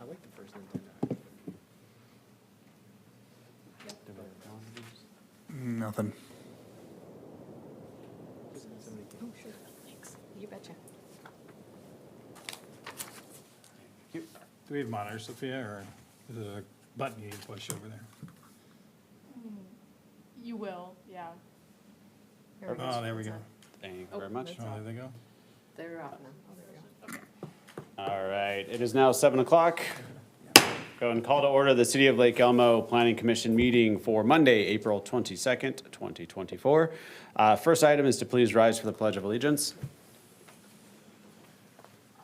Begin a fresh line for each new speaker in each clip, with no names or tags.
like the first Nintendo.
Nothing.
Oh, sure. Thanks. You betcha.
Do we have monitors, Sophia, or is it a button you need to push over there?
You will, yeah.
Oh, there we go.
Thank you
Oh,
very much.
that's
Oh, there they go.
They're out now. Oh, there we go.
All right, it is now 7 o'clock. Go and call to order the City of Lake Elmo Planning Commission meeting for Monday, April 22nd, 2024. First item is to please rise for the Pledge of Allegiance.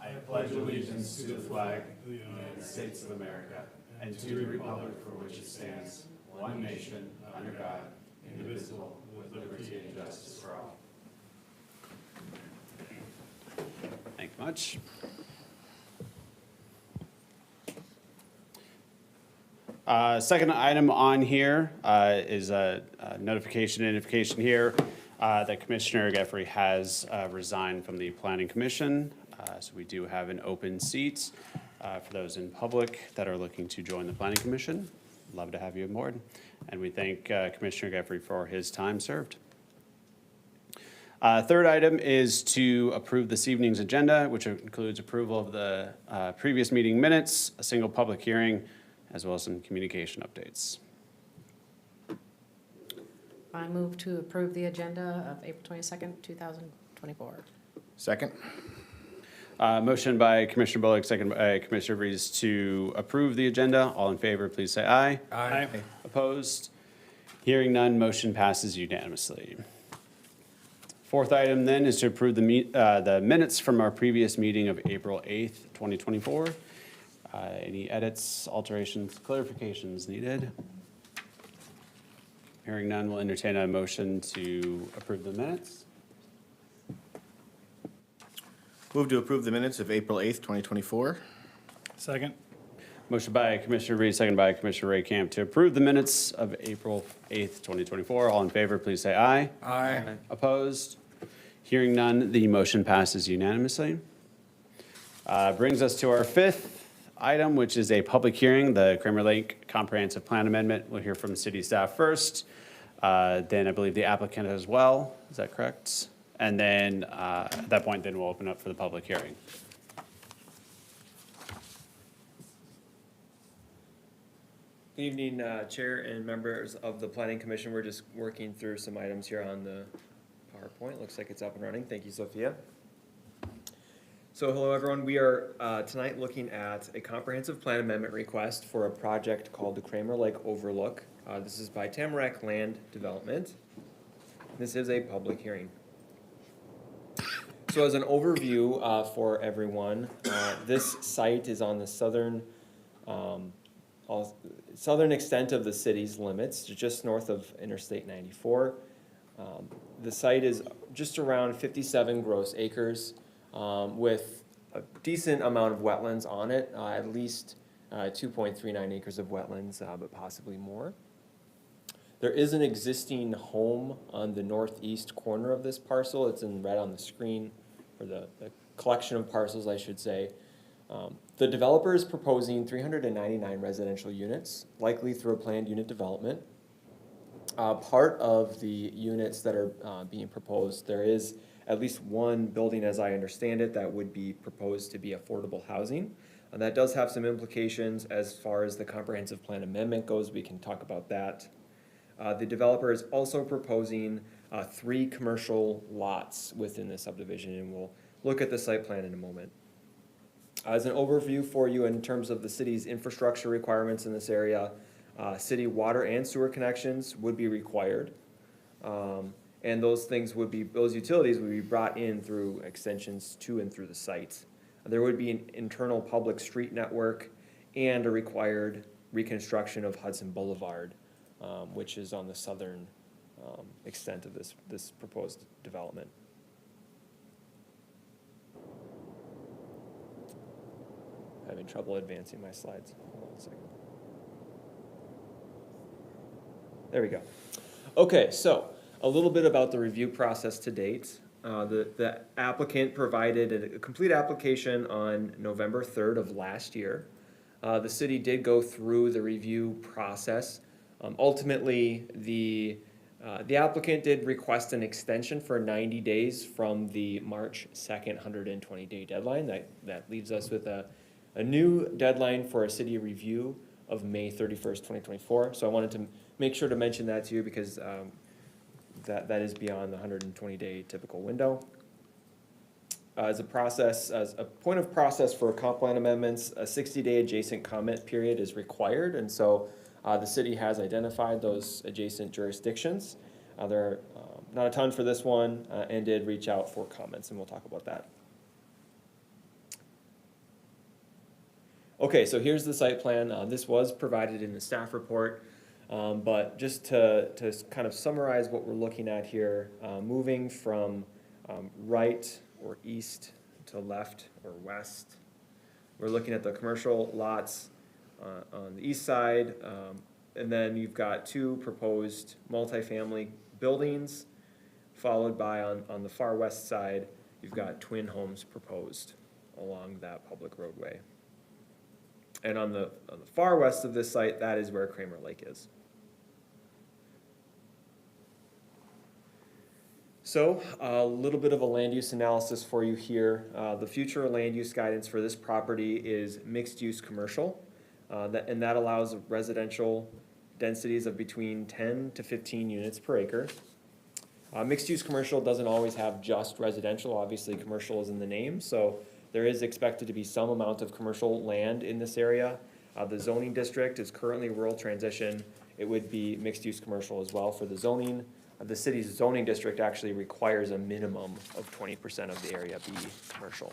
I pledge allegiance to the flag of the United States of America and to the republic for which it stands, one nation, under God, indivisible, with liberty and justice for all. Thank you much. Second item on here is a notification here that Commissioner Geffre has resigned from the Planning Commission. So we do have an open seat for those in public that are looking to join the Planning Commission. Love to have you on board. And we thank Commissioner Geffre for his time served. Third item is to approve this evening's agenda, which includes approval of the previous meeting minutes, a single public hearing, as well as some communication updates.
I move to approve the agenda of April 22nd, 2024.
Second?
Motion by Commissioner Bullock, second by Commissioner Reese to approve the agenda. All in favor, please say aye.
Aye.
Opposed? Hearing none, motion passes unanimously. Fourth item then is to approve the minutes from our previous meeting of April 8th, 2024. Any edits, alterations, clarifications needed? Hearing none, we'll entertain a motion to approve the minutes.
Move to approve the minutes of April 8th, 2024.
Second?
Motion by Commissioner Reed, second by Commissioner Ray Camp to approve the minutes of April 8th, 2024. All in favor, please say aye.
Aye.
Opposed? Hearing none, the motion passes unanimously. Brings us to our fifth item, which is a public hearing, the Kramer Lake Comprehensive Plan Amendment. We'll hear from city staff first, then I believe the applicant as well. Is that correct? And then at that point, then we'll open up for the public hearing.
Good evening, Chair and members of the Planning Commission. We're just working through some items here on the PowerPoint. Looks like it's up and running. Thank you, Sophia. So hello, everyone. We are tonight looking at a comprehensive plan amendment request for a project called the Kramer Lake Overlook. This is by Tamarack Land Development. This is a public hearing. So as an overview for everyone, this site is on the southern extent of the city's limits, just north of Interstate 94. The site is just around 57 gross acres with a decent amount of wetlands on it, at least 2.39 acres of wetlands, but possibly more. There is an existing home on the northeast corner of this parcel. It's in red on the screen, or the collection of parcels, I should say. The developer is proposing 399 residential units, likely through a planned unit development. Part of the units that are being proposed, there is at least one building, as I understand it, that would be proposed to be affordable housing. And that does have some implications as far as the comprehensive plan amendment goes. We can talk about that. The developer is also proposing 3 commercial lots within the subdivision, and we'll look at the site plan in a moment. As an overview for you in terms of the city's infrastructure requirements in this area, city water and sewer connections would be required. And those utilities would be brought in through extensions to and through the site. There would be an internal public street network and a required reconstruction of Hudson Boulevard, which is on the southern extent of this proposed development. Having trouble advancing my slides. Hold on a second. There we go. Okay, so a little bit about the review process to date. The applicant provided a complete application on November 3rd of last year. The city did go through the review process. Ultimately, the applicant did request an extension for 90 days from the March 2nd 120-day deadline. That leaves us with a new deadline for a city review of May 31st, 2024. So I wanted to make sure to mention that to you because that is beyond the 120-day typical window. As a point of process for comp plan amendments, a 60-day adjacent comment period is required, and so the city has identified those adjacent jurisdictions. There are not a ton for this one, and did reach out for comments, and we'll talk about that. Okay, so here's the site plan. This was provided in the staff report, but just to kind of summarize what we're looking at here, moving from right or east to left or west. We're looking at the commercial lots on the east side, and then you've got two proposed multifamily buildings, followed by on the far west side, you've got twin homes proposed along that public roadway. And on the far west of this site, that is where Kramer Lake is. So a little bit of a land use analysis for you here. The future land use guidance for this property is mixed use commercial, and that allows residential densities of between 10 to 15 units per acre. Mixed use commercial doesn't always have just residential. Obviously, commercial is in the name, so there is expected to be some amount of commercial land in this area. The zoning district is currently rural transition. It would be mixed use commercial as well for the zoning. The city's zoning district actually requires a minimum of 20% of the area be commercial.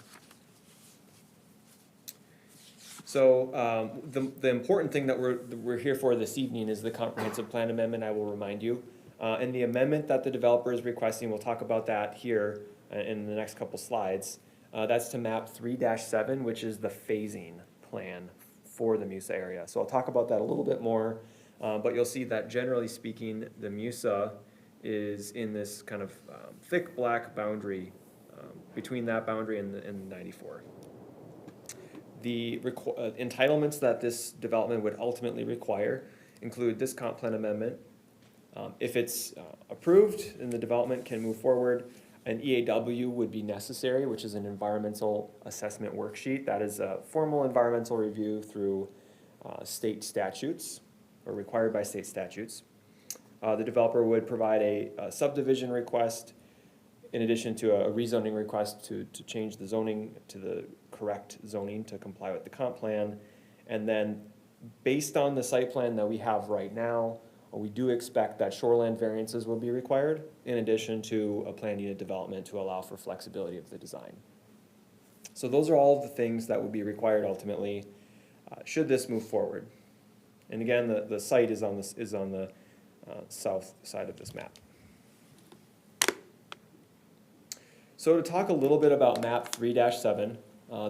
So the important thing that we're here for this evening is the comprehensive plan amendment, I will remind you. And the amendment that the developer is requesting, we'll talk about that here in the next couple slides. That's to map 3-7, which is the phasing plan for the MUSA area. So I'll talk about that a little bit more, but you'll see that generally speaking, the MUSA is in this kind of thick black boundary between that boundary and the 94. The entitlements that this development would ultimately require include this comp plan amendment. If it's approved and the development can move forward, an EAW would be necessary, which is an environmental assessment worksheet. That is a formal environmental review through state statutes or required by state statutes. The developer would provide a subdivision request in addition to a rezoning request to change the zoning to the correct zoning to comply with the comp plan. And then based on the site plan that we have right now, we do expect that shoreland variances will be required in addition to a planned unit development to allow for flexibility of the design. So those are all of the things that would be required ultimately should this move forward. And again, the site is on the south side of this map. So to talk a little bit about map 3-7,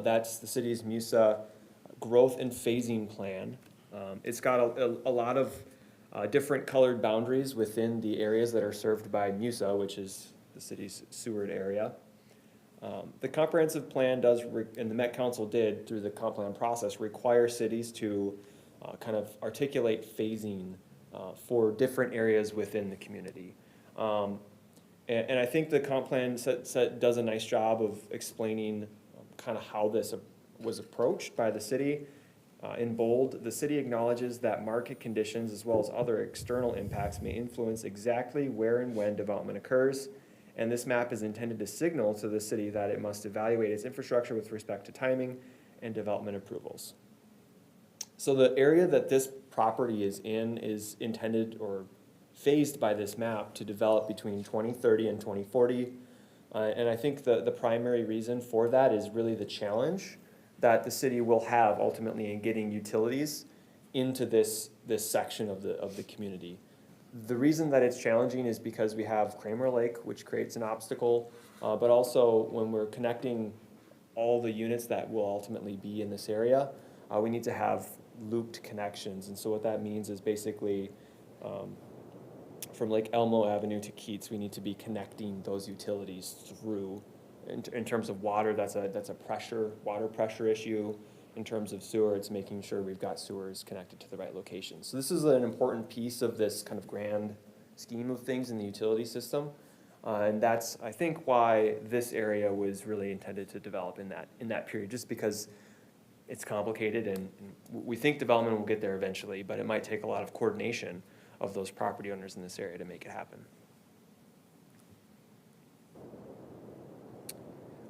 that's the city's MUSA growth and phasing plan. It's got a lot of different colored boundaries within the areas that are served by MUSA, which is the city's Seward area. The comprehensive plan does, and the Met Council did through the comp plan process, require cities to kind of articulate phasing for different areas within the community. And I think the comp plan does a nice job of explaining kind of how this was approached by the city. In bold, the city acknowledges that market conditions as well as other external impacts may influence exactly where and when development occurs. And this map is intended to signal to the city that it must evaluate its infrastructure with respect to timing and development approvals. So the area that this property is in is intended or phased by this map to develop between 2030 and 2040. And I think the primary reason for that is really the challenge that the city will have ultimately in getting utilities into this section of the community. The reason that it's challenging is because we have Kramer Lake, which creates an obstacle, but also when we're connecting all the units that will ultimately be in this area, we need to have looped connections. And so what that means is basically from Lake Elmo Avenue to Keats, we need to be connecting those utilities through. In terms of water, that's a water pressure issue. in terms of sewer, it's making sure we've got sewers connected to the right location. So this is an important piece of this kind of grand scheme of things in the utility system. And that's, I think, why this area was really intended to develop in that period, just because it's complicated and we think development will get there eventually, but it might take a lot of coordination of those property owners in this area to make it happen.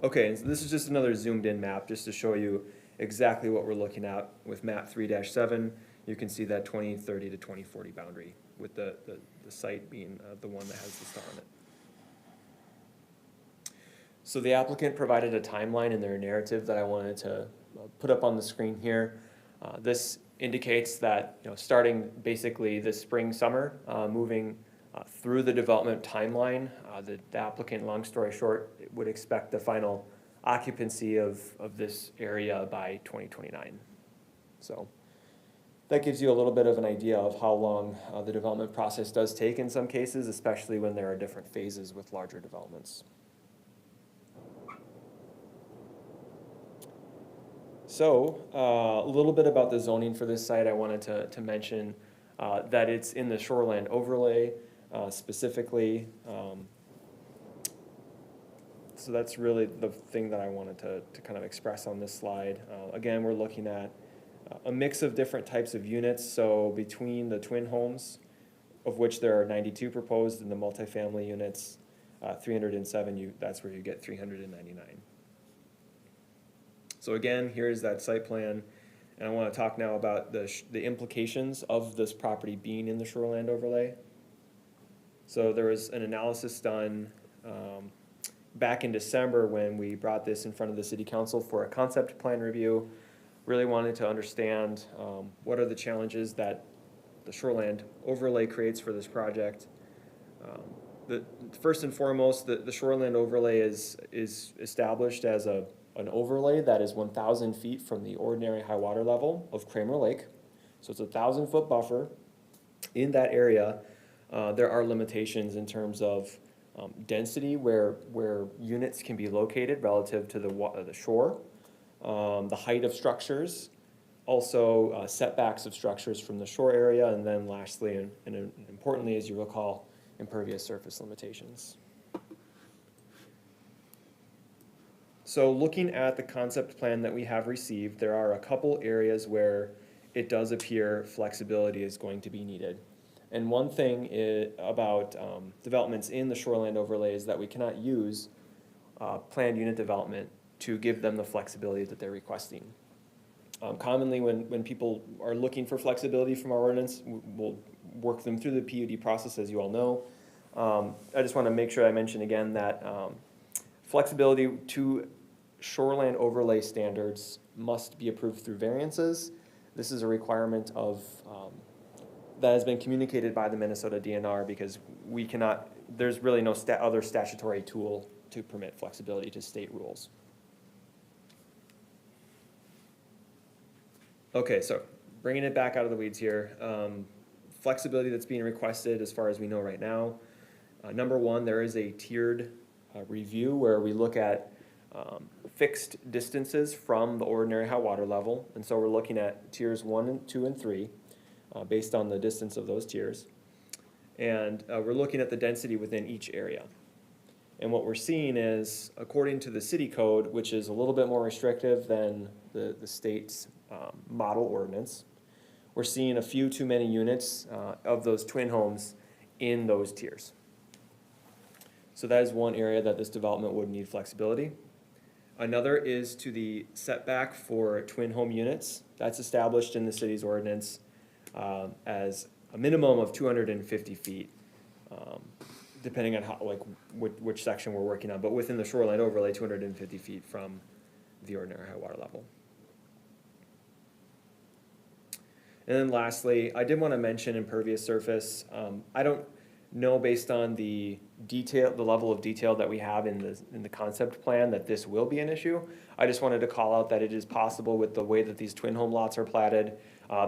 Okay, and so this is just another zoomed in map just to show you exactly what we're looking at with map 3-7. You can see that 2030 to 2040 boundary with the site being the one that has the star on it. So the applicant provided a timeline in their narrative that I wanted to put up on the screen here. This indicates that, starting basically this spring, summer, moving through the development timeline, the applicant, long story short, would expect the final occupancy of this area by 2029. So that gives you a little bit of an idea of how long the development process does take in some cases, especially when there are different phases with larger developments. So a little bit about the zoning for this site. I wanted to mention that it's in the shoreland overlay specifically. So that's really the thing that I wanted to kind of express on this slide. Again, we're looking at a mix of different types of units. So between the twin homes, of which there are 92 proposed, and the multifamily units, 307, that's where you get 399. So again, here's that site plan, and I want to talk now about the implications of this property being in the shoreland overlay. So there was an analysis done back in December when we brought this in front of the city council for a concept plan review. Really wanted to understand what are the challenges that the shoreland overlay creates for this project. First and foremost, the shoreland overlay is established as an overlay that is 1,000 feet from the ordinary high water level of Kramer Lake. So it's a 1,000-foot buffer. In that area, there are limitations in terms of density where units can be located relative to the shore, the height of structures, also setbacks of structures from the shore area, and then lastly, and importantly, as you recall, impervious surface limitations. So looking at the concept plan that we have received, there are a couple areas where it does appear flexibility is going to be needed. And one thing about developments in the shoreland overlay is that we cannot use planned unit development to give them the flexibility that they're requesting. Commonly when people are looking for flexibility from our ordinance, we'll work them through the PUD process, as you all know. I just want to make sure I mention again that flexibility to shoreland overlay standards must be approved through variances. This is a requirement of that has been communicated by the Minnesota DNR because we cannot, there's really no other statutory tool to permit flexibility to state rules. Okay, so bringing it back out of the weeds here, flexibility that's being requested as far as we know right now. Number one, there is a tiered review where we look at fixed distances from the ordinary high water level. And so we're looking at tiers 1, 2, and 3 based on the distance of those tiers. And we're looking at the density within each area. And what we're seeing is, according to the city code, which is a little bit more restrictive than the state's model ordinance, we're seeing a few too many units of those twin homes in those tiers. So that is one area that this development would need flexibility. Another is to the setback for twin home units. That's established in the city's ordinance as a minimum of 250 feet, depending on how, which section we're working on. But within the shoreline overlay, 250 feet from the ordinary high water level. And then lastly, I did want to mention impervious surface. I don't know, based on the level of detail that we have in the concept plan, that this will be an issue. I just wanted to call out that it is possible with the way that these twin home lots are platted.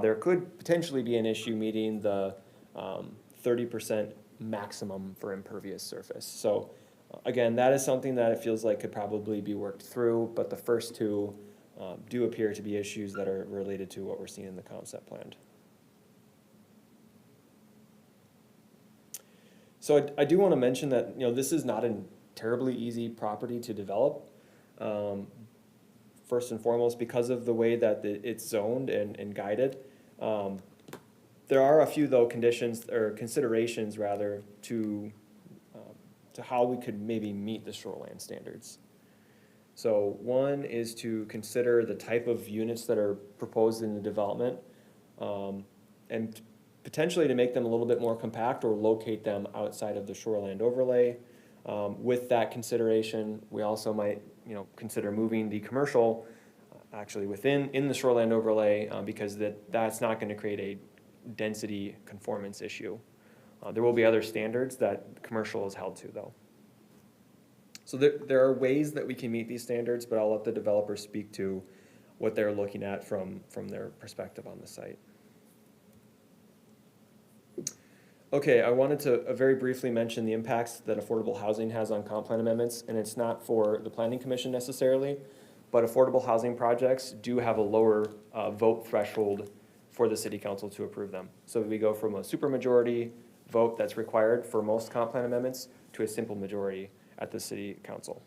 There could potentially be an issue meeting the 30% maximum for impervious surface. So again, that is something that it feels like could probably be worked through, but the first two do appear to be issues that are related to what we're seeing in the concept plan. So I do want to mention that, this is not a terribly easy property to develop. First and foremost, because of the way that it's zoned and guided. There are a few, though, conditions or considerations rather to how we could maybe meet the shoreline standards. So one is to consider the type of units that are proposed in the development, and potentially to make them a little bit more compact or locate them outside of the shoreline overlay. With that consideration, we also might, consider moving the commercial actually in the shoreline overlay, because that's not going to create a density conformance issue. There will be other standards that commercial is held to, though. So there are ways that we can meet these standards, but I'll let the developer speak to what they're looking at from their perspective on the site. Okay, I wanted to very briefly mention the impacts that affordable housing has on comp plan amendments, and it's not for the Planning Commission necessarily, but affordable housing projects do have a lower vote threshold for the City Council to approve them. So we go from a supermajority vote that's required for most comp plan amendments to a simple majority at the City Council.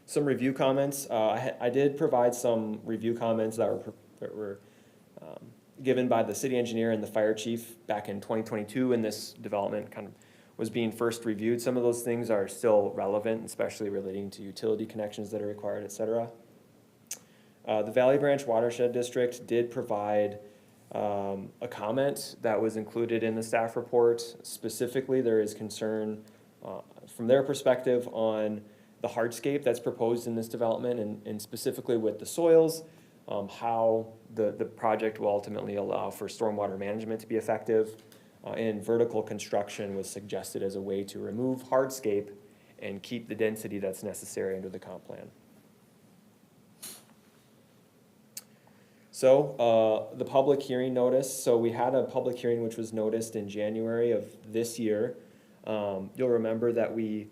Some review comments. I did provide some review comments that were given by the city engineer and the fire chief back in 2022 when this development kind of was being first reviewed. Some of those things are still relevant, especially relating to utility connections that are required, et cetera. The Valley Branch Watershed District did provide a comment that was included in the staff report. Specifically, there is concern from their perspective on the hardscape that's proposed in this development, and specifically with the soils, how the project will ultimately allow for stormwater management to be effective. And vertical construction was suggested as a way to remove hardscape and keep the density that's necessary under the comp plan. So the public hearing notice. So we had a public hearing which was noticed in January of this year. You'll remember that we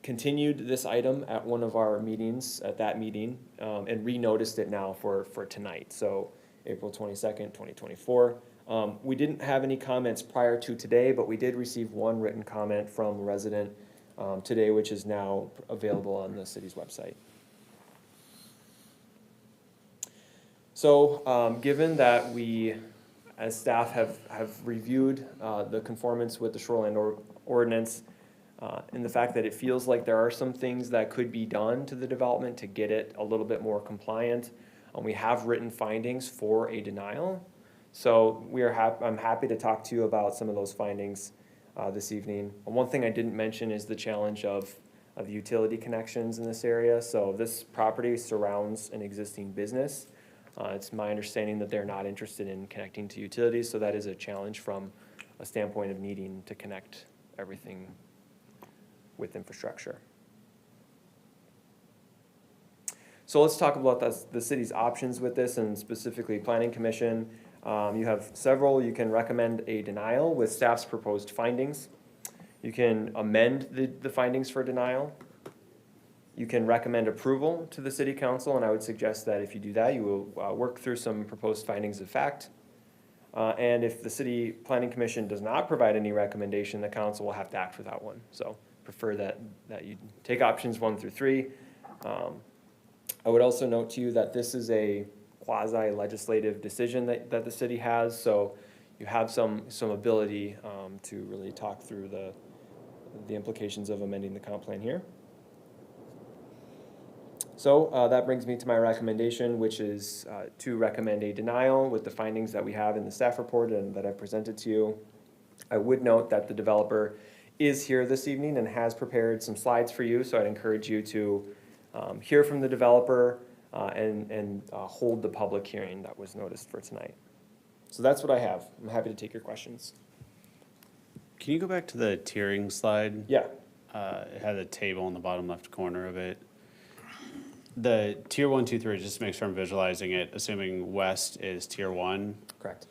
continued this item at one of our meetings, at that meeting, and re-noticed it now for tonight, so April 22nd, 2024. We didn't have any comments prior to today, but we did receive one written comment from a resident today, which is now available on the city's website. So given that we, as staff, have reviewed the conformance with the shoreline ordinance, and the fact that it feels like there are some things that could be done to the development to get it a little bit more compliant, we have written findings for a denial. So I'm happy to talk to you about some of those findings this evening. One thing I didn't mention is the challenge of utility connections in this area. So this property surrounds an existing business. It's my understanding that they're not interested in connecting to utilities, so that is a challenge from a standpoint of needing to connect everything with infrastructure. So let's talk about the city's options with this, and specifically Planning Commission. You have several. You can recommend a denial with staff's proposed findings. You can amend the findings for denial. You can recommend approval to the City Council, and I would suggest that if you do that, you will work through some proposed findings of fact. And if the City Planning Commission does not provide any recommendation, the council will have to act without one. So prefer that you take options 1 through 3. I would also note to you that this is a quasi-legislative decision that the city has, so you have some ability to really talk through the implications of amending the comp plan here. So that brings me to my recommendation, which is to recommend a denial with the findings that we have in the staff report and that I've presented to you. I would note that the developer is here this evening and has prepared some slides for you, so I'd encourage you to hear from the developer and hold the public hearing that was noticed for tonight. So that's what I have. I'm happy to take your questions.
Can you go back to the tiering slide?
Yeah.
It had a table in the bottom left corner of it. The tier 1, 2, 3, just to make sure I'm visualizing it, assuming west is tier 1.
Correct.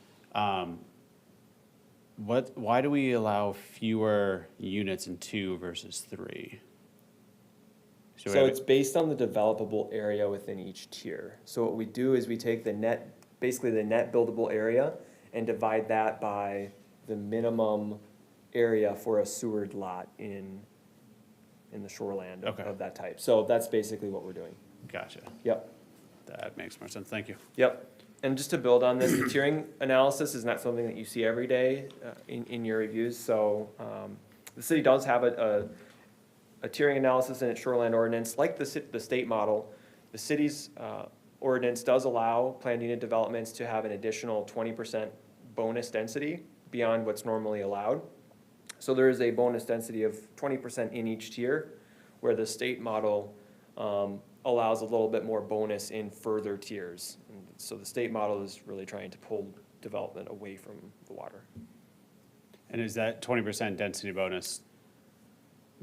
Why do we allow fewer units in 2 versus 3? So we
So
have-
it's based on the developable area within each tier. So what we do is we take the net, basically the net buildable area, and divide that by the minimum area for a sewered lot in the shoreland
Okay.
of that type. So that's basically what we're doing.
Gotcha.
Yep,
That makes more sense. Thank you.
yep. And just to build on this, the tiering analysis is not something that you see every day in your reviews. So the city does have a tiering analysis in its shoreline ordinance. Like the state model, the city's ordinance does allow planned unit developments to have an additional 20% bonus density beyond what's normally allowed. So there is a bonus density of 20% in each tier, where the state model allows a little bit more bonus in further tiers. And so the state model is really trying to pull development away from the water.
And is that 20% density bonus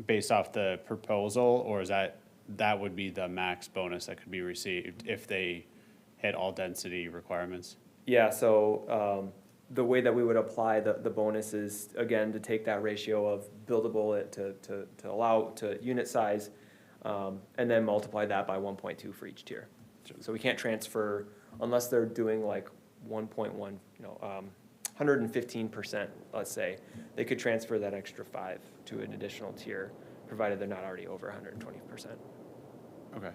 based off the proposal, or is that would be the max bonus that could be received if they hit all density requirements?
Yeah, so the way that we would apply the bonus is, again, to take that ratio of buildable to allow to unit size, and then multiply that by 1.2 for each tier. So we can't transfer, unless they're doing like 1.1, 115%, let's say, they could transfer that extra 5 to an additional tier, provided they're not already over 120%.
Okay.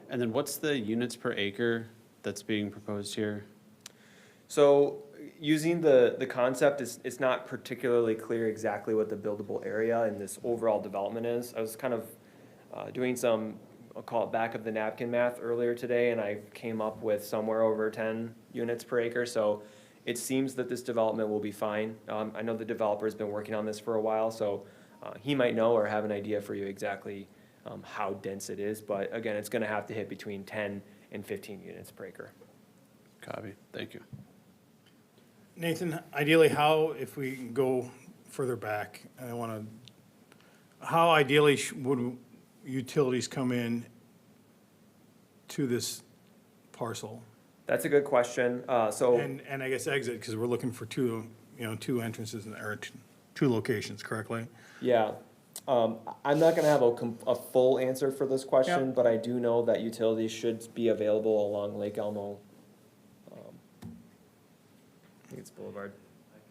And then what's the units per acre that's being proposed here?
So using the concept, it's not particularly clear exactly what the buildable area in this overall development is. I was kind of doing some, I'll call it back of the napkin math earlier today, and I came up with somewhere over 10 units per acre. So it seems that this development will be fine. I know the developer has been working on this for a while, so he might know or have an idea for you exactly how dense it is. But again, it's gonna have to hit between 10 and 15 units per acre.
Copy. Thank you.
Nathan, ideally, how, if we can go further back, how ideally would utilities come in to this parcel?
That's a good question. So.
And I guess exit, because we're looking for two entrances, or two locations, correctly?
Yeah, I'm not gonna have a full answer for this question,
Yep.
but I do know that utilities should be available along Lake Elmo. I think it's Boulevard.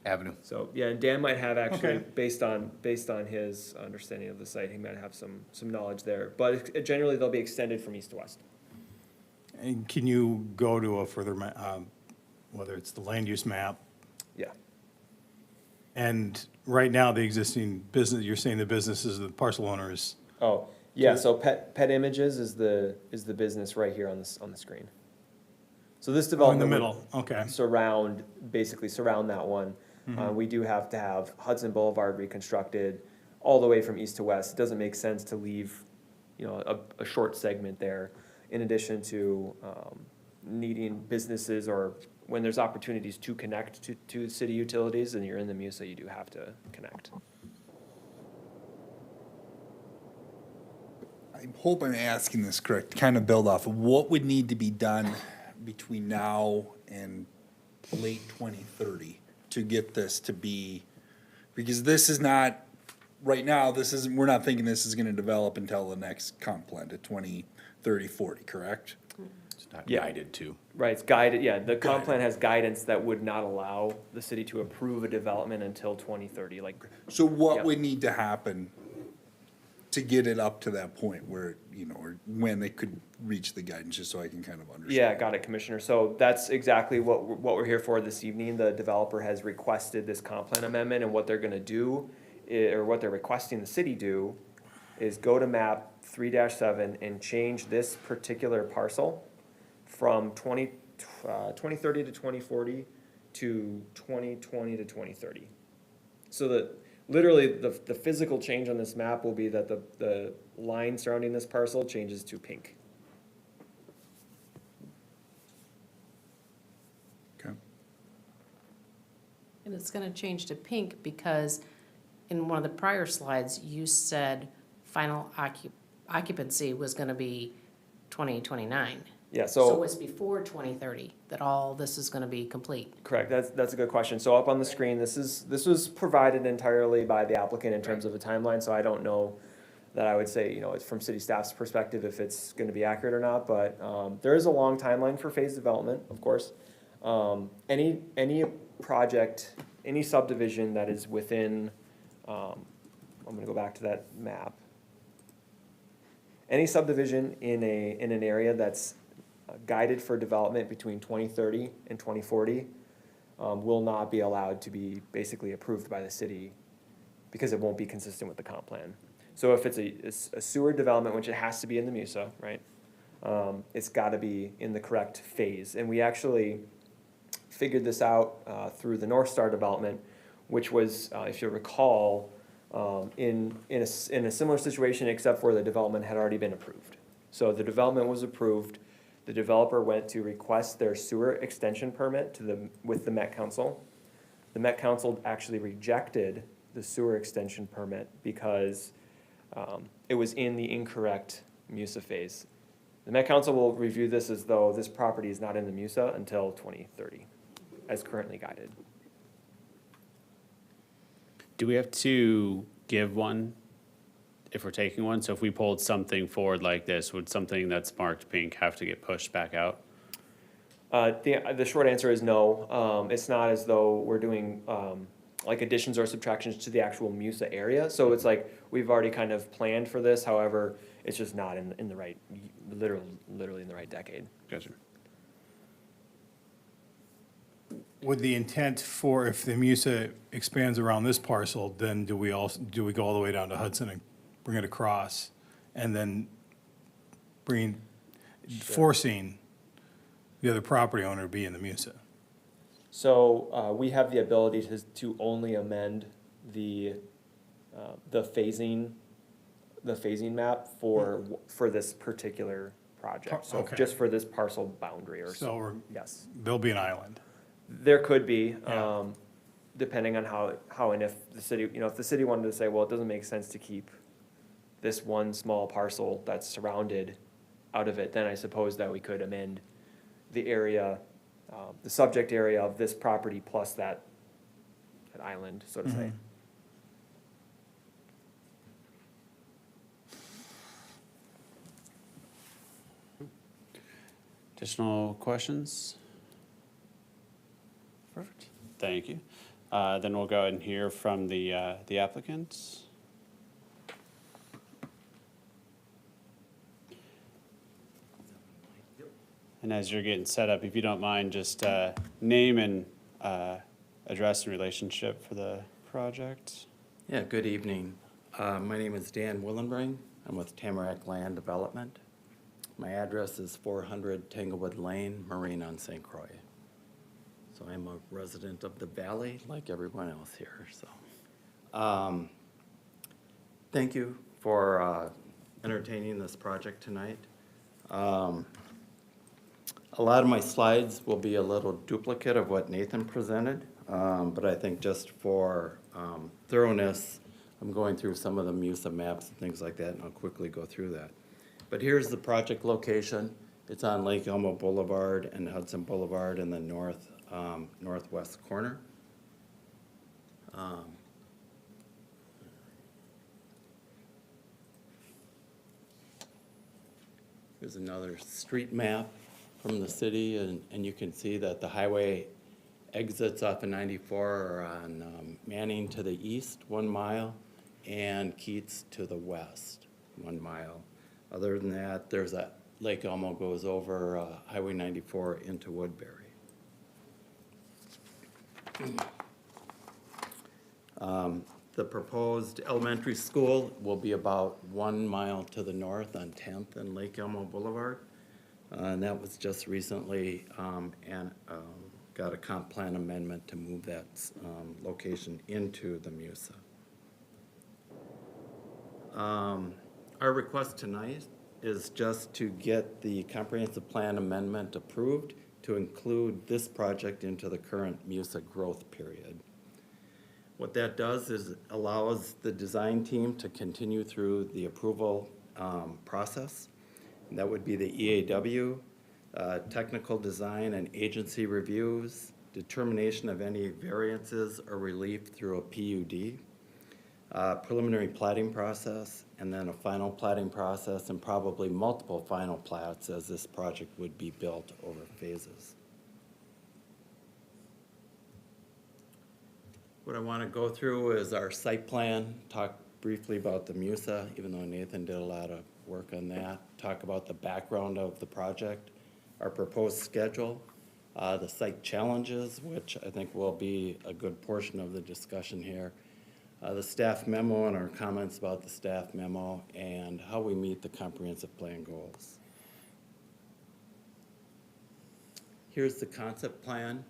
Avenue.
So, yeah, and Dan might have actually,
Okay.
based on his understanding of the site, he might have some knowledge there. But generally, they'll be extended from east to west.
And can you go to a further, whether it's the land use map?
Yeah,
And right now, the existing business, you're saying the businesses, the parcel owners,
oh, yeah, so Pet Images is the business right here on the screen. So this
oh, in
development.
the
would
middle, okay.
Basically surround that one. We do have to have Hudson Boulevard reconstructed all the way from east to west. It doesn't make sense to leave, a short segment there, in addition to needing businesses, or when there's opportunities to connect to city utilities, and you're in the MUSA, you do have to connect.
I hope I'm asking this correct, kind of build off of what would need to be done between now and late 2030 to get this to be, because this is not, right now, we're not thinking this is gonna develop until the next comp plan to 2030, 40, correct?
It's not
Yeah.
guided to.
Right, it's guided, yeah, the comp plan has guidance that would not allow the city to approve a development until 2030, like,
So what
Yep.
would need to happen to get it up to that point where, or when they could reach the guidance, just so I can kind of understand?
yeah, got it, Commissioner. So that's exactly what we're here for this evening. The developer has requested this comp plan amendment, and what they're gonna do, or what they're requesting the city do, is go to map 3-7 and change this particular parcel from 2030 to 2040 to 2020 to 2030. So that, literally, the physical change on this map will be that the line surrounding this parcel changes to pink.
Okay.
And it's gonna change to pink because in one of the prior slides, you said final occupancy was gonna be 2029.
Yeah,
So it's before 2030 that all this is gonna be complete.
correct, that's a good question. So up on the screen, this was provided entirely by the applicant in terms of a timeline, so I don't know that I would say, you know, it's from city staff's perspective if it's gonna be accurate or not, but, there is a long timeline for phase development, of course. Any project, any subdivision that is within, I'm gonna go back to that map. Any subdivision in an area that's guided for development between 2030 and 2040 will not be allowed to be basically approved by the city because it won't be consistent with the comp plan. So if it's a sewer development, which it has to be in the MUSA, right? It's gotta be in the correct phase. And we actually figured this out through the North Star development, which was, if you recall, in a similar situation, except for the development had already been approved. So the development was approved, the developer went to request their sewer extension permit with the Met Council. The Met Council actually rejected the sewer extension permit because it was in the incorrect MUSA phase. The Met Council will review this as though this property is not in the MUSA until 2030, as currently guided.
Do we have to give one if we're taking one? So if we pulled something forward like this, would something that's marked pink have to get pushed back out?
The short answer is no. It's not as though we're doing like additions or subtractions to the actual MUSA area. So it's like we've already kind of planned for this. However, it's just not in the right, literally in the right decade.
Gotcha.
Would the intent for, if the MUSA expands around this parcel, then do we go all the way down to Hudson and bring it across? And then forcing the other property owner to be in the MUSA?
So we have the ability to only amend the phasing map for this particular project. So
Okay.
just for this parcel boundary or
So
yes.
there'll be an island.
There could be,
Yeah.
depending on how and if the city, if the city wanted to say, well, it doesn't make sense to keep this one small parcel that's surrounded out of it, then I suppose that we could amend the area, the subject area of this property plus that island, so to say.
Additional questions? Perfect, thank you. Then we'll go ahead and hear from the applicants. And as you're getting set up, if you don't mind, just name and address and relationship for the project.
Yeah, good evening. My name is Dan Willenbring. I'm with Tamarack Land Development. My address is 400 Tanglewood Lane, Marine on St. Croix. So I'm a resident of the valley like everyone else here, so. Thank you for entertaining this project tonight. A lot of my slides will be a little duplicate of what Nathan presented, but I think just for thoroughness, I'm going through some of the MUSA maps and things like that, and I'll quickly go through that. But here's the project location. It's on Lake Elmo Boulevard and Hudson Boulevard in the northwest corner. Here's another street map from the city, and you can see that the highway exits off of 94 are on Manning to the east, 1 mile, and Keats to the west, 1 mile. Other than that, there's that Lake Elmo goes over Highway 94 into Woodbury. The proposed elementary school will be about 1 mile to the north on 10th and Lake Elmo Boulevard. And that was just recently got a comp plan amendment to move that location into the MUSA. Our request tonight is just to get the comprehensive plan amendment approved to include this project into the current MUSA growth period. What that does is allows the design team to continue through the approval process. And that would be the EAW, technical design and agency reviews, determination of any variances or relief through a PUD. preliminary plating process, and then a final plating process, and probably multiple final plats as this project would be built over phases. What I want to go through is our site plan, talk briefly about the MUSA, even though Nathan did a lot of work on that, talk about the background of the project, our proposed schedule, the site challenges, which I think will be a good portion of the discussion here, the staff memo and our comments about the staff memo, and how we meet the comprehensive plan goals. Here's the concept plan.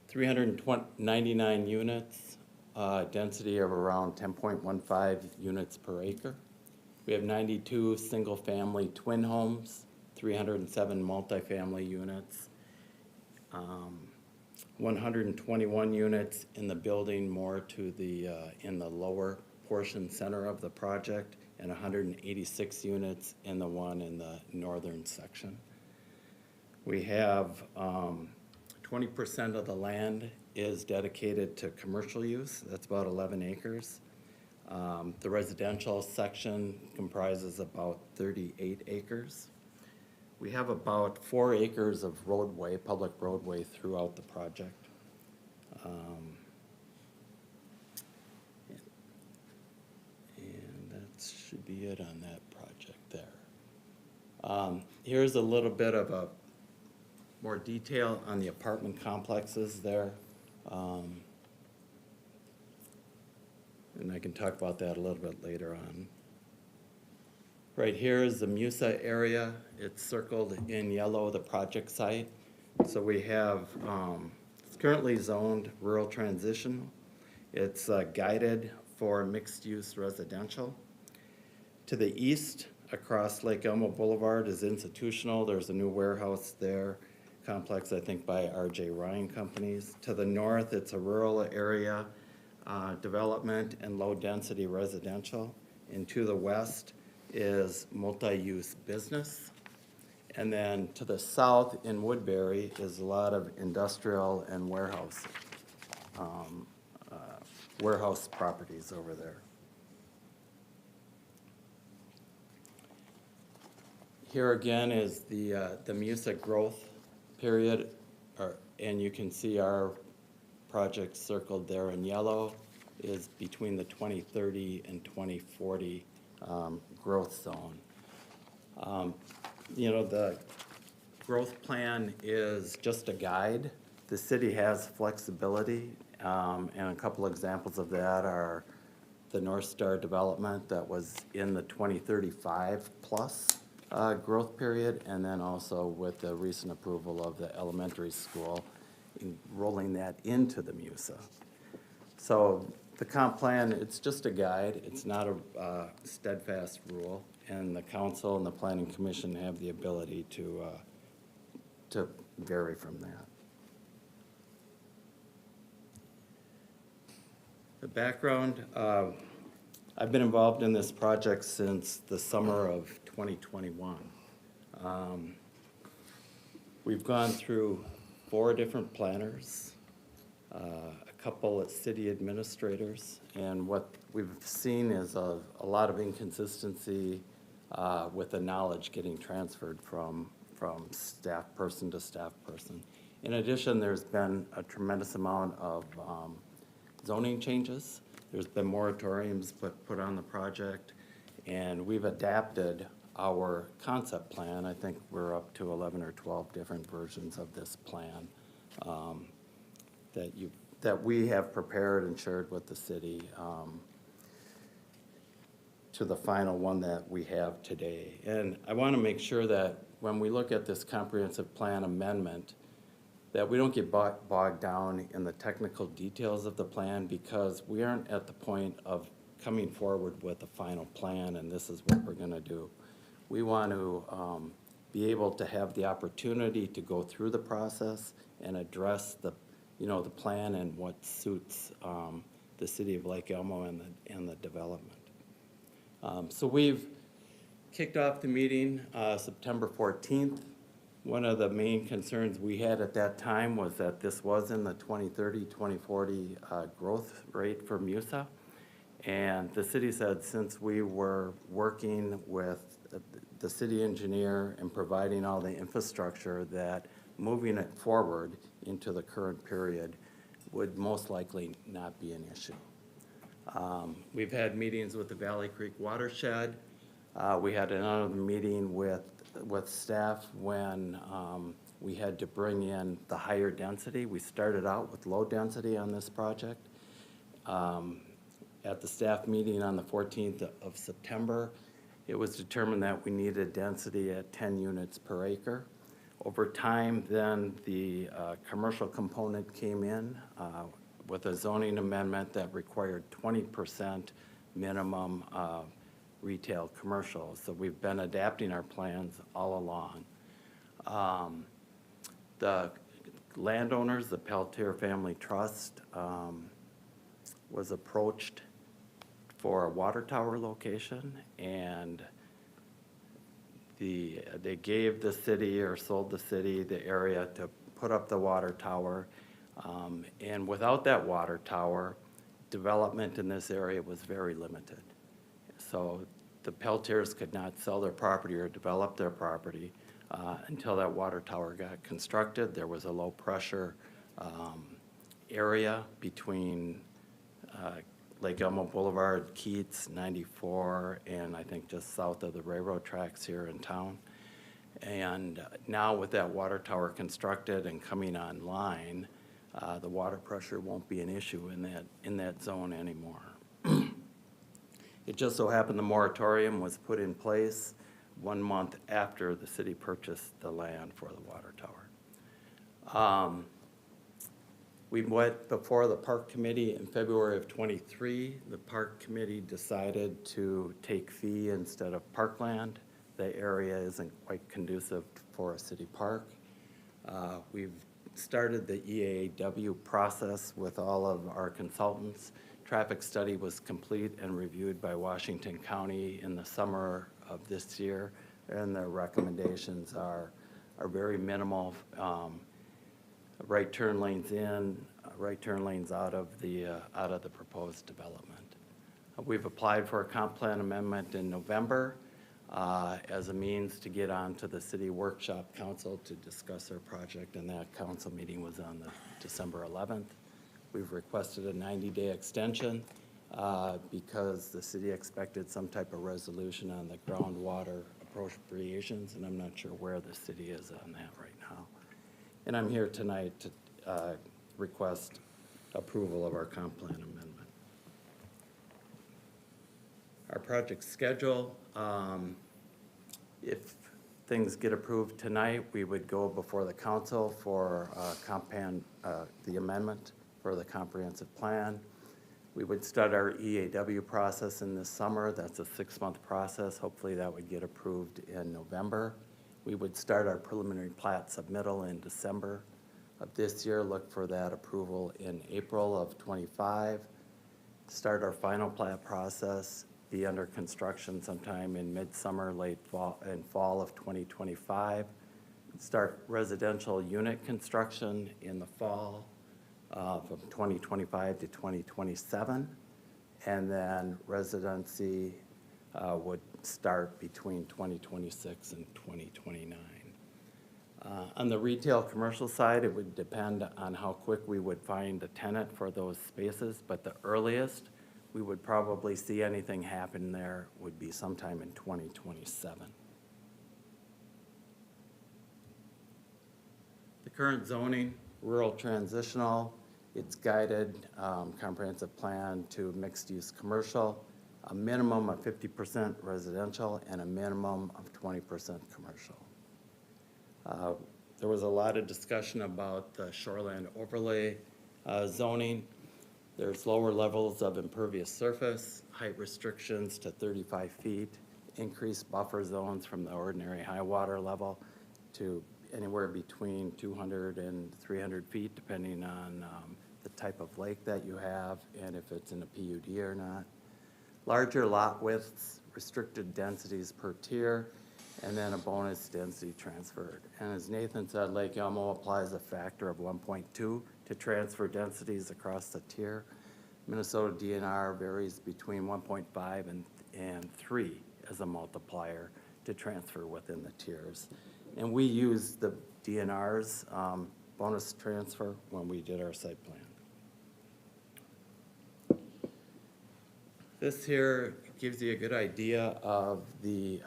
399 units, density of around 10.15 units per acre. We have 92 single-family twin homes, 307 multifamily units, 121 units in the building more to the, in the lower portion center of the project, and 186 units in the one in the northern section. We have 20% of the land is dedicated to commercial use. That's about 11 acres. The residential section comprises about 38 acres. We have about 4 acres of roadway, public roadway throughout the project. And that should be it on that project there. Here's a little bit of a more detail on the apartment complexes there. And I can talk about that a little bit later on. Right here is the MUSA area. It's circled in yellow, the project site. So we have, it's currently zoned rural transition. It's guided for mixed-use residential. To the east, across Lake Elmo Boulevard is institutional. There's a new warehouse there, complex, I think, by R.J. Ryan Companies. To the north, it's a rural area development and low-density residential. And to the west is multi-use business. And then to the south in Woodbury is a lot of industrial and warehouse properties over there. Here again is the MUSA growth period, and you can see our project circled there in yellow is between the 2030 and 2040 growth zone. You know, the growth plan is just a guide. The city has flexibility, and a couple examples of that are the North Star development that was in the 2035 plus growth period, and then also with the recent approval of the elementary school, rolling that into the MUSA. So the comp plan, it's just a guide. It's not a steadfast rule, and the council and the planning commission have the ability to vary from that. The background, I've been involved in this project since the summer of 2021. We've gone through 4 different planners, a couple of city administrators, and what we've seen is a lot of inconsistency with the knowledge getting transferred from staff person to staff person. In addition, there's been a tremendous amount of zoning changes. There's been moratoriums put on the project, and we've adapted our concept plan. I think we're up to 11 or 12 different versions of this plan that we have prepared and shared with the city to the final one that we have today. And I want to make sure that when we look at this comprehensive plan amendment, that we don't get bogged down in the technical details of the plan, because we aren't at the point of coming forward with a final plan and this is what we're going to do. We want to be able to have the opportunity to go through the process and address the plan and what suits the city of Lake Elmo and the development. So we've kicked off the meeting September 14th. One of the main concerns we had at that time was that this was in the 2030, 2040 growth rate for MUSA. And the city said, since we were working with the city engineer and providing all the infrastructure, that moving it forward into the current period would most likely not be an issue. We've had meetings with the Valley Creek Watershed. We had another meeting with staff when we had to bring in the higher density. We started out with low density on this project. At the staff meeting on the 14th of September, it was determined that we needed density at 10 units per acre. Over time, then the commercial component came in with a zoning amendment that required 20% minimum retail commercial. So we've been adapting our plans all along. The landowners, the Peltier Family Trust, was approached for a water tower location, and they gave the city or sold the city the area to put up the water tower. And without that water tower, development in this area was very limited. So the Peltiers could not sell their property or develop their property until that water tower got constructed. There was a low pressure area between Lake Elmo Boulevard, Keats, 94, and I think just south of the railroad tracks here in town. And now with that water tower constructed and coming online, the water pressure won't be an issue in that zone anymore. It just so happened the moratorium was put in place 1 month after the city purchased the land for the water tower. We went before the park committee in February of '23. The park committee decided to take fee instead of parkland. The area isn't quite conducive for a city park. We've started the EAW process with all of our consultants. Traffic study was complete and reviewed by Washington County in the summer of this year, and the recommendations are very minimal. Right turn lanes in, right turn lanes out of the proposed development. We've applied for a comp plan amendment in November as a means to get onto the city workshop council to discuss our project, and that council meeting was on the December 11th. We've requested a 90-day extension because the city expected some type of resolution on the groundwater appropriations, and I'm not sure where the city is on that right now. And I'm here tonight to request approval of our comp plan amendment. Our project schedule, if things get approved tonight, we would go before the council for the amendment for the comprehensive plan. We would start our EAW process in this summer. That's a 6-month process. Hopefully that would get approved in November. We would start our preliminary plat submittal in December of this year, look for that approval in April of '25, start our final plat process, be under construction sometime in midsummer, late fall, and fall of 2025, start residential unit construction in the fall from 2025 to 2027, and then residency would start between 2026 and 2029. On the retail commercial side, it would depend on how quick we would find a tenant for those spaces, but the earliest we would probably see anything happen there would be sometime in 2027. The current zoning, rural transitional, it's guided comprehensive plan to mixed-use commercial, a minimum of 50% residential and a minimum of 20% commercial. There was a lot of discussion about the shoreland overlay zoning. There's lower levels of impervious surface, height restrictions to 35 feet, increased buffer zones from the ordinary high water level to anywhere between 200 and 300 feet, depending on the type of lake that you have and if it's in a PUD or not. Larger lot widths, restricted densities per tier, and then a bonus density transferred. And as Nathan said, Lake Elmo applies a factor of 1.2 to transfer densities across the tier. Minnesota DNR varies between 1.5 and 3 as a multiplier to transfer within the tiers. And we use the DNR's bonus transfer when we did our site plan. This here gives you a good idea of the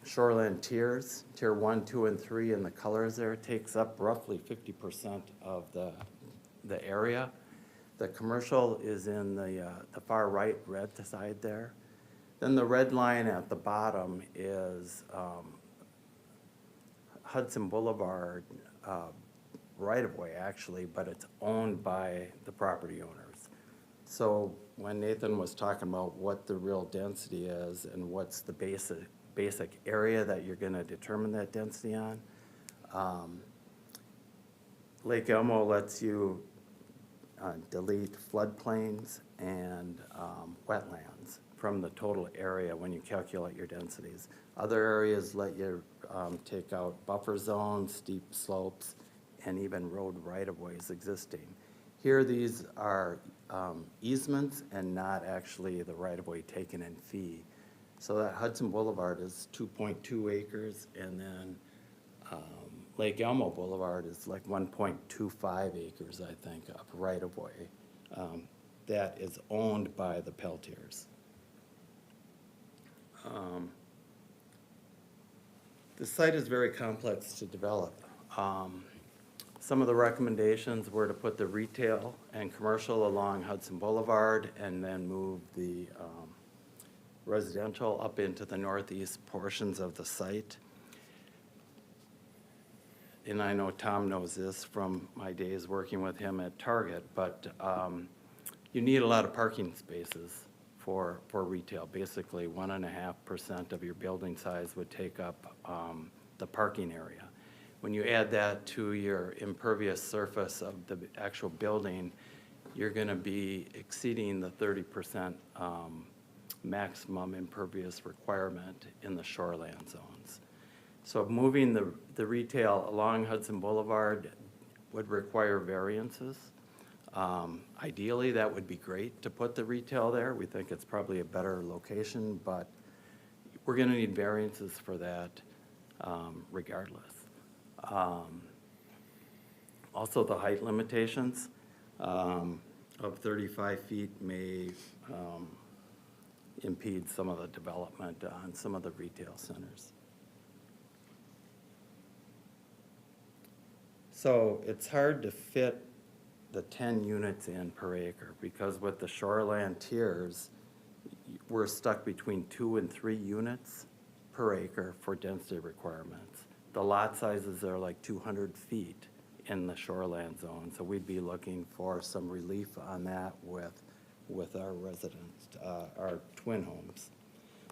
shoreland tiers. Tier 1, 2, and 3 in the colors there takes up roughly 50% of the area. The commercial is in the far right red side there. Then the red line at the bottom is Hudson Boulevard right-of-way, actually, but it's owned by the property owners. So when Nathan was talking about what the real density is and what's the basic area that you're gonna determine that density on, Lake Elmo lets you delete floodplains and wetlands from the total area when you calculate your densities. Other areas let you take out buffer zones, steep slopes, and even road right-of-ways existing. Here, these are easements and not actually the right-of-way taken in fee. So that Hudson Boulevard is 2.2 acres, and then Lake Elmo Boulevard is like 1.25 acres, I think, of right-of-way that is owned by the Peltiers. The site is very complex to develop. Some of the recommendations were to put the retail and commercial along Hudson Boulevard and then move the residential up into the northeast portions of the site. And I know Tom knows this from my days working with him at Target, but you need a lot of parking spaces for retail. Basically, 1.5% of your building size would take up the parking area. When you add that to your impervious surface of the actual building, you're gonna be exceeding the 30% maximum impervious requirement in the shoreland zones. So moving the retail along Hudson Boulevard would require variances. Ideally, that would be great to put the retail there. We think it's probably a better location, but we're gonna need variances for that regardless. Also, the height limitations of 35 feet may impede some of the development on some of the retail centers. So it's hard to fit the 10 units in per acre because with the shoreland tiers, we're stuck between 2 and 3 units per acre for density requirements. The lot sizes are like 200 feet in the shoreland zone, so we'd be looking for some relief on that with our residents, our twin homes.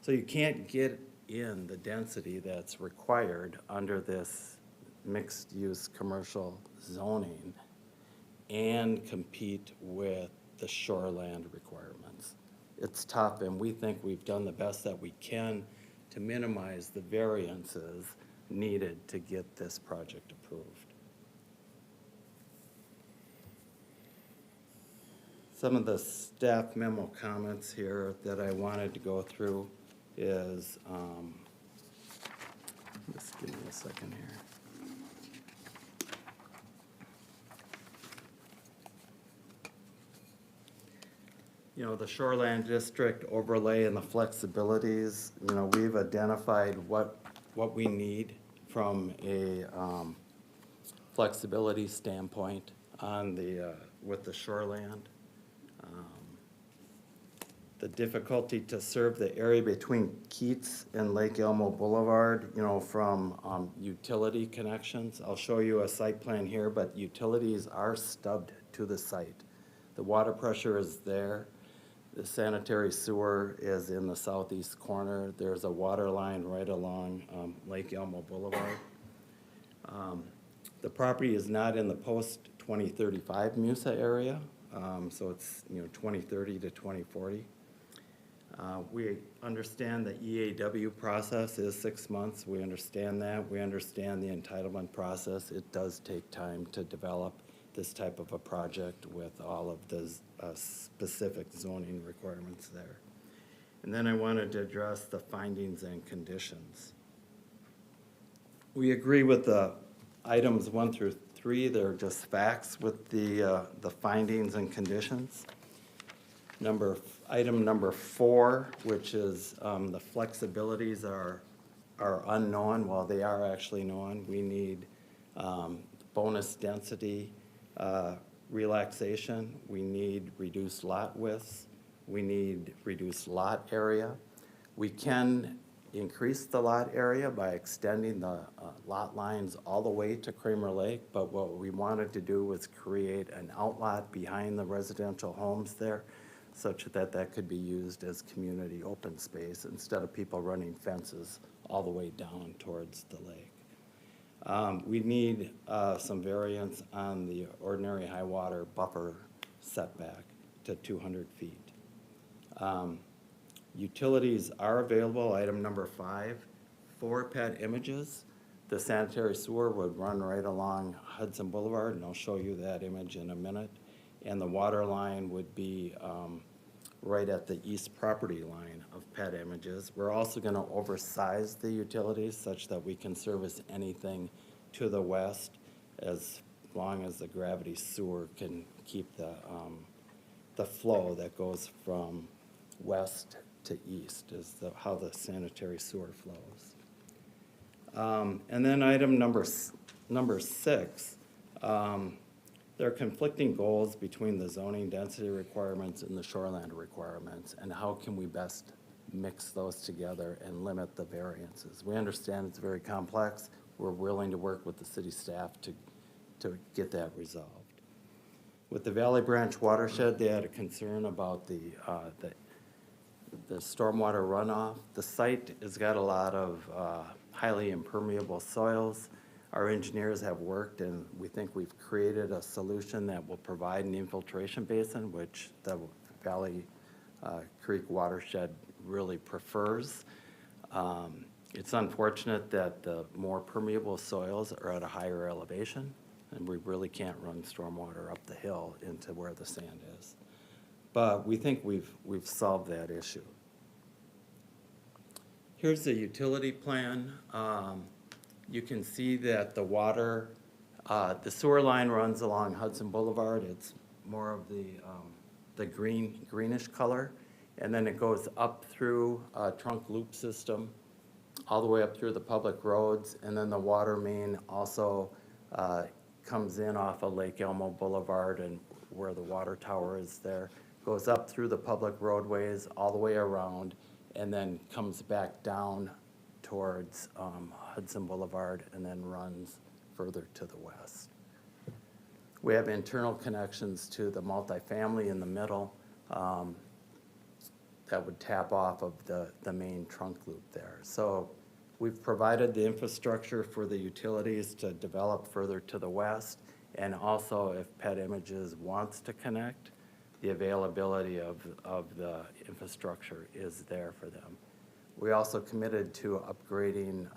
So you can't get in the density that's required under this mixed-use commercial zoning and compete with the shoreland requirements. It's tough, and we think we've done the best that we can to minimize the variances needed to get this project approved. Some of the staff memo comments here that I wanted to go through is, just give me a second here. You know, the shoreland district overlay and the flexibilities, you know, we've identified what we need from a flexibility standpoint on the, with the shoreland. The difficulty to serve the area between Keats and Lake Elmo Boulevard, you know, from utility connections. I'll show you a site plan here, but utilities are stubbed to the site. The water pressure is there. The sanitary sewer is in the southeast corner. There's a water line right along Lake Elmo Boulevard. The property is not in the post-2035 MUSA area, so it's, you know, 2030 to 2040. We understand the EAW process is 6 months. We understand that. We understand the entitlement process. It does take time to develop this type of a project with all of the specific zoning requirements there. And then I wanted to address the findings and conditions. We agree with the items 1 through 3. They're just facts with the findings and conditions. Item number 4, which is the flexibilities are unknown. Well, they are actually known. We need bonus density relaxation. We need reduced lot widths. We need reduced lot area. We can increase the lot area by extending the lot lines all the way to Kramer Lake, but what we wanted to do was create an outlot behind the residential homes there, such that that could be used as community open space instead of people running fences all the way down towards the lake. We need some variance on the ordinary high water buffer setback to 200 feet. Utilities are available, item number 5, for PET images. The sanitary sewer would run right along Hudson Boulevard, and I'll show you that image in a minute. And the water line would be right at the east property line of PET images. We're also gonna oversize the utilities such that we can service anything to the west as long as the gravity sewer can keep the flow that goes from west to east is how the sanitary sewer flows. And then item number 6, there are conflicting goals between the zoning density requirements and the shoreland requirements, and how can we best mix those together and limit the variances? We understand it's very complex. We're willing to work with the city staff to get that resolved. With the Valley Branch watershed, they had a concern about the stormwater runoff. The site has got a lot of highly impermeable soils. Our engineers have worked, and we think we've created a solution that will provide an infiltration basin, which the Valley Creek watershed really prefers. It's unfortunate that the more permeable soils are at a higher elevation, and we really can't run stormwater up the hill into where the sand is. But we think we've solved that issue. Here's the utility plan. You can see that the water, the sewer line runs along Hudson Boulevard. It's more of the greenish color. And then it goes up through a trunk loop system, all the way up through the public roads. And then the water main also comes in off of Lake Elmo Boulevard and where the water tower is there. Goes up through the public roadways, all the way around, and then comes back down towards Hudson Boulevard and then runs further to the west. We have internal connections to the multifamily in the middle that would tap off of the main trunk loop there. So we've provided the infrastructure for the utilities to develop further to the west, and also if PET Images wants to connect, the availability of the infrastructure is there for them. We also committed to upgrading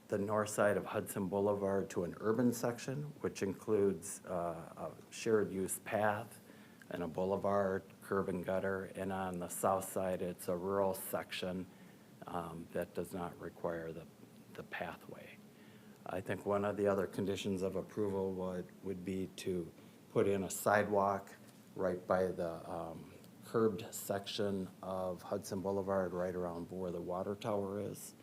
the north side of Hudson Boulevard to an urban section, which includes a shared use path and a boulevard, curb and gutter, and on the south side, it's a rural section that does not require the pathway. I think one of the other conditions of approval would be to put in a sidewalk right by the curbed section of Hudson Boulevard, right around where the water tower is.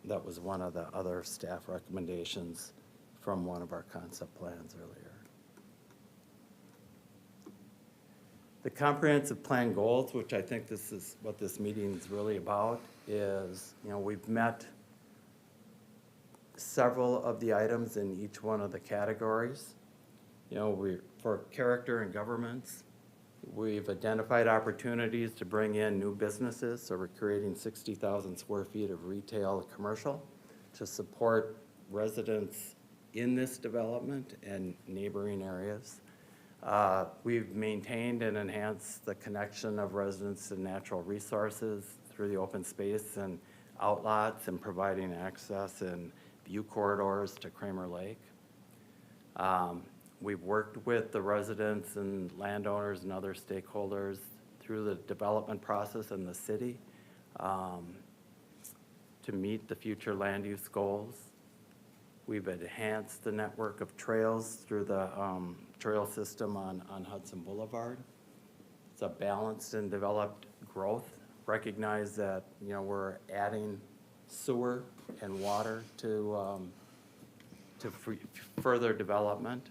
That was one of the other staff recommendations from one of our concept plans earlier. The comprehensive plan goals, which I think this is what this meeting is really about, is, we've met several of the items in each one of the categories. For character and governance, we've identified opportunities to bring in new businesses, so we're creating 60,000 square feet of retail commercial to support residents in this development and neighboring areas. We've maintained and enhanced the connection of residents to natural resources through the open space and outlots and providing access and view corridors to Kramer Lake. We've worked with the residents and landowners and other stakeholders through the development process in the city to meet the future land use goals. We've enhanced the network of trails through the trail system on Hudson Boulevard. It's a balanced and developed growth. Recognize that, we're adding sewer and water to further development.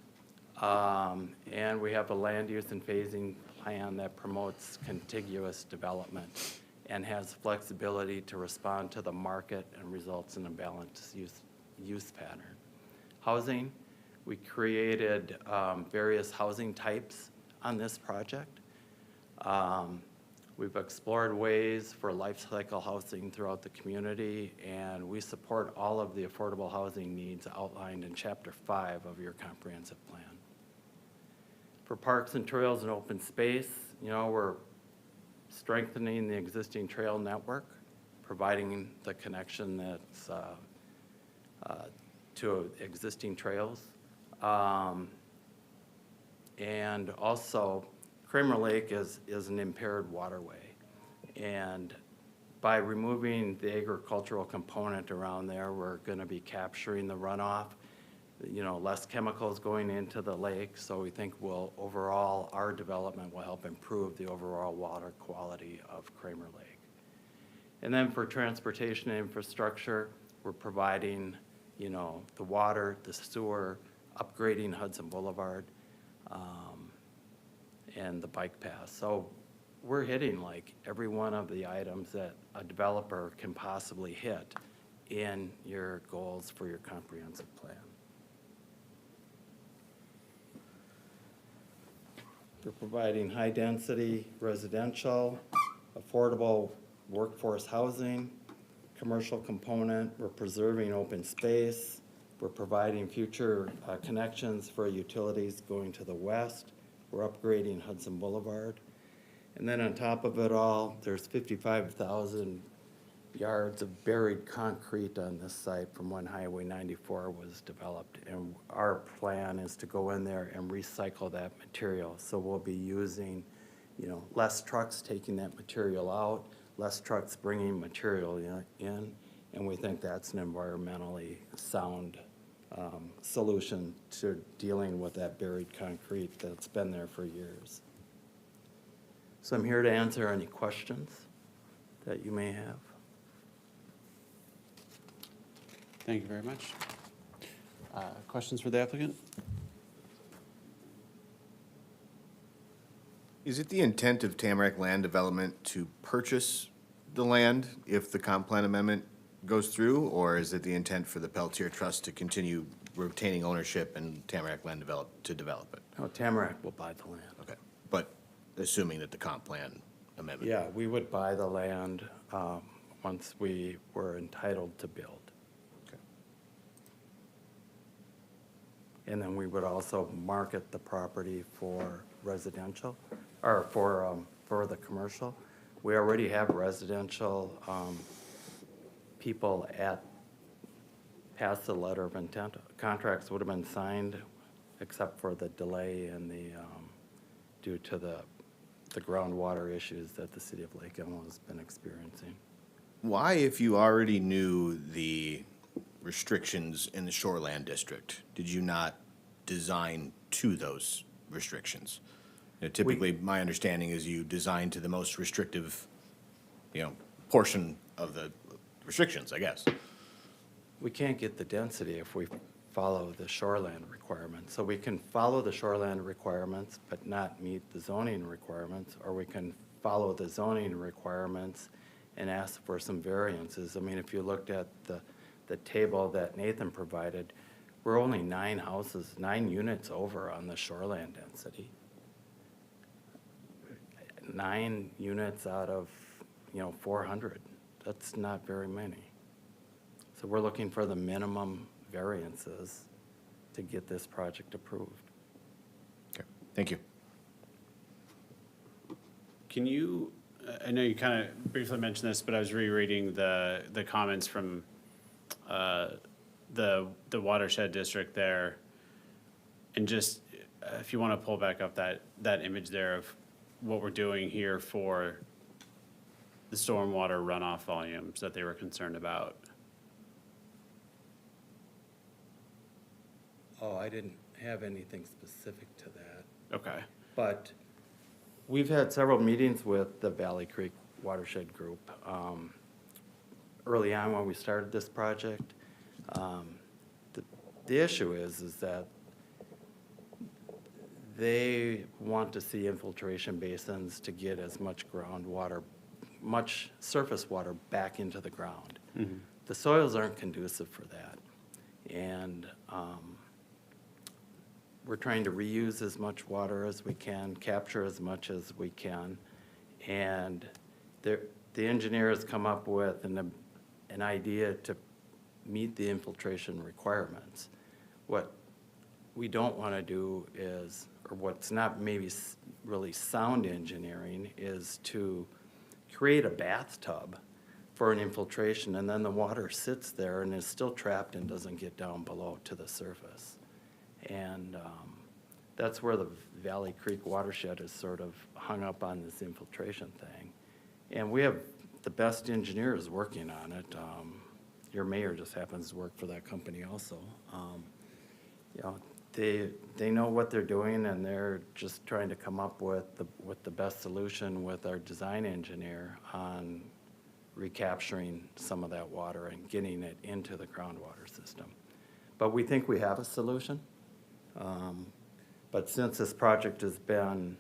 And we have a land use and phasing plan that promotes contiguous development and has flexibility to respond to the market and results in a balanced use pattern. Housing, we created various housing types on this project. We've explored ways for life cycle housing throughout the community, and we support all of the affordable housing needs outlined in Chapter 5 of your comprehensive plan. For parks and trails and open space, we're strengthening the existing trail network, providing the connection that's to existing trails. And also, Kramer Lake is an impaired waterway. And by removing the agricultural component around there, we're gonna be capturing the runoff, less chemicals going into the lake. So we think overall, our development will help improve the overall water quality of Kramer Lake. And then for transportation infrastructure, we're providing, the water, the sewer, upgrading Hudson Boulevard, and the bike path. So we're hitting like every one of the items that a developer can possibly hit in your goals for your comprehensive plan. We're providing high-density residential, affordable workforce housing, commercial component. We're preserving open space. We're providing future connections for utilities going to the west. We're upgrading Hudson Boulevard. And then on top of it all, there's 55,000 yards of buried concrete on this site from when Highway 94 was developed. And our plan is to go in there and recycle that material. So we'll be using, less trucks taking that material out, less trucks bringing material in. And we think that's an environmentally sound solution to dealing with that buried concrete that's been there for years. So I'm here to answer any questions that you may have.
Thank you very much. Questions for the applicant?
Is it the intent of Tamarack Land Development to purchase the land if the comp plan amendment goes through, or is it the intent for the Peltier Trust to continue retaining ownership and Tamarack Land to develop it?
No, Tamarack will buy the land.
Okay, but assuming that the comp plan amendment.
Yeah, we would buy the land once we were entitled to build.
Okay.
And then we would also market the property for residential, or for the commercial. We already have residential people past the letter of intent. Contracts would have been signed, except for the delay and due to the groundwater issues that the city of Lake Elmo has been experiencing.
Why, if you already knew the restrictions in the shoreland district, did you not design to those restrictions? Typically, my understanding is you design to the most restrictive, portion of the restrictions, I guess.
We can't get the density if we follow the shoreland requirements. So we can follow the shoreland requirements but not meet the zoning requirements, or we can follow the zoning requirements and ask for some variances. I mean, if you looked at the table that Nathan provided, we're only 9 units over on the shoreland density. 9 units out of, 400. That's not very many. So we're looking for the minimum variances to get this project approved.
Okay, thank you.
Can you, I know you kind of briefly mentioned this, but I was rereading the comments from the watershed district there. And just, if you want to pull back up that image there of what we're doing here for the stormwater runoff volumes that they were concerned about.
Oh, I didn't have anything specific to that.
Okay.
But we've had several meetings with the Valley Creek Watershed Group. Early on when we started this project, the issue is that they want to see infiltration basins to get as much groundwater, much surface water back into the ground. The soils aren't conducive for that. And we're trying to reuse as much water as we can, capture as much as we can. And the engineers come up with an idea to meet the infiltration requirements. What we don't want to do is, or what's not maybe really sound engineering, is to create a bathtub for an infiltration, and then the water sits there and is still trapped and doesn't get down below to the surface. And that's where the Valley Creek watershed is sort of hung up on this infiltration thing. And we have the best engineers working on it. Your mayor just happens to work for that company also. You know, they know what they're doing, and they're just trying to come up with the best solution with our design engineer on recapturing some of that water and getting it into the groundwater system. But we think we have a solution. But since this project has been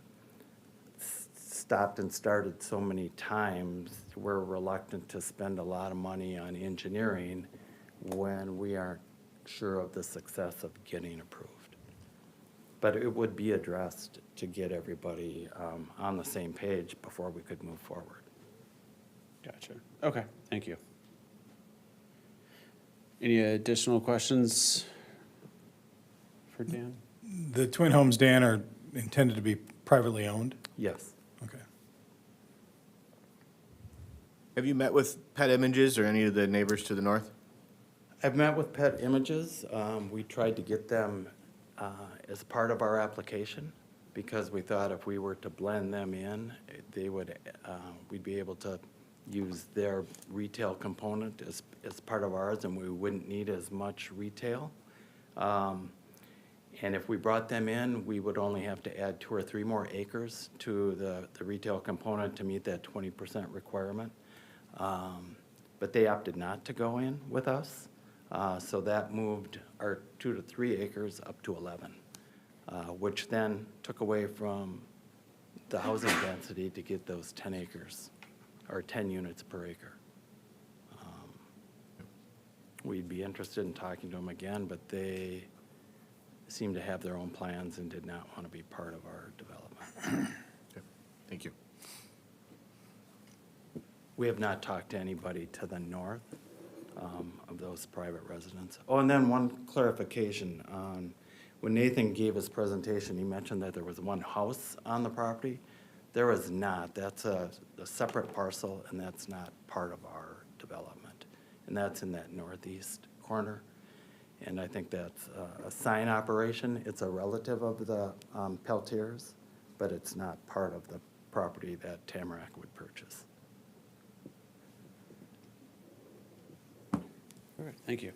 stopped and started so many times, we're reluctant to spend a lot of money on engineering when we aren't sure of the success of getting approved. But it would be addressed to get everybody on the same page before we could move forward.
Gotcha. Okay, thank you. Any additional questions for Dan?
The twin homes, Dan, are intended to be privately owned?
Yes.
Okay.
Have you met with Pet Images or any of the neighbors to the north?
I've met with Pet Images. We tried to get them as part of our application because we thought if we were to blend them in, they would, we'd be able to use their retail component as part of ours, and we wouldn't need as much retail. And if we brought them in, we would only have to add 2 or 3 more acres to the retail component to meet that 20% requirement. But they opted not to go in with us. So that moved our 2 to 3 acres up to 11, which then took away from the housing density to get those 10 acres, or 10 units per acre. We'd be interested in talking to them again, but they seem to have their own plans and did not want to be part of our development.
Okay. Thank you.
We have not talked to anybody to the north of those private residents. Oh, and then one clarification. When Nathan gave his presentation, he mentioned that there was one house on the property. There was not. That's a separate parcel, and that's not part of our development. And that's in that northeast corner. And I think that's a sign operation. It's a relative of the Peltiers, but it's not part of the property that Tamarack would purchase.
Perfect, thank you.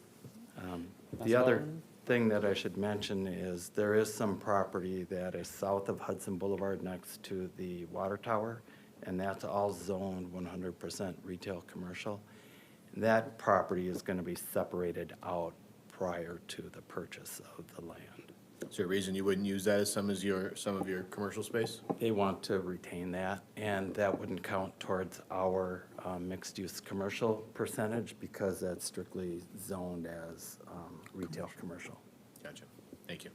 The other thing that I should mention is there is some property that is south of Hudson Boulevard next to the water tower, and that's all zoned 100% retail commercial. That property is going to be separated out prior to the purchase of the land.
Is there a reason you wouldn't use that as some of your commercial space?
They want to retain that, and that wouldn't count towards our mixed-use commercial percentage because that's strictly zoned as retail commercial.
Gotcha. Thank you.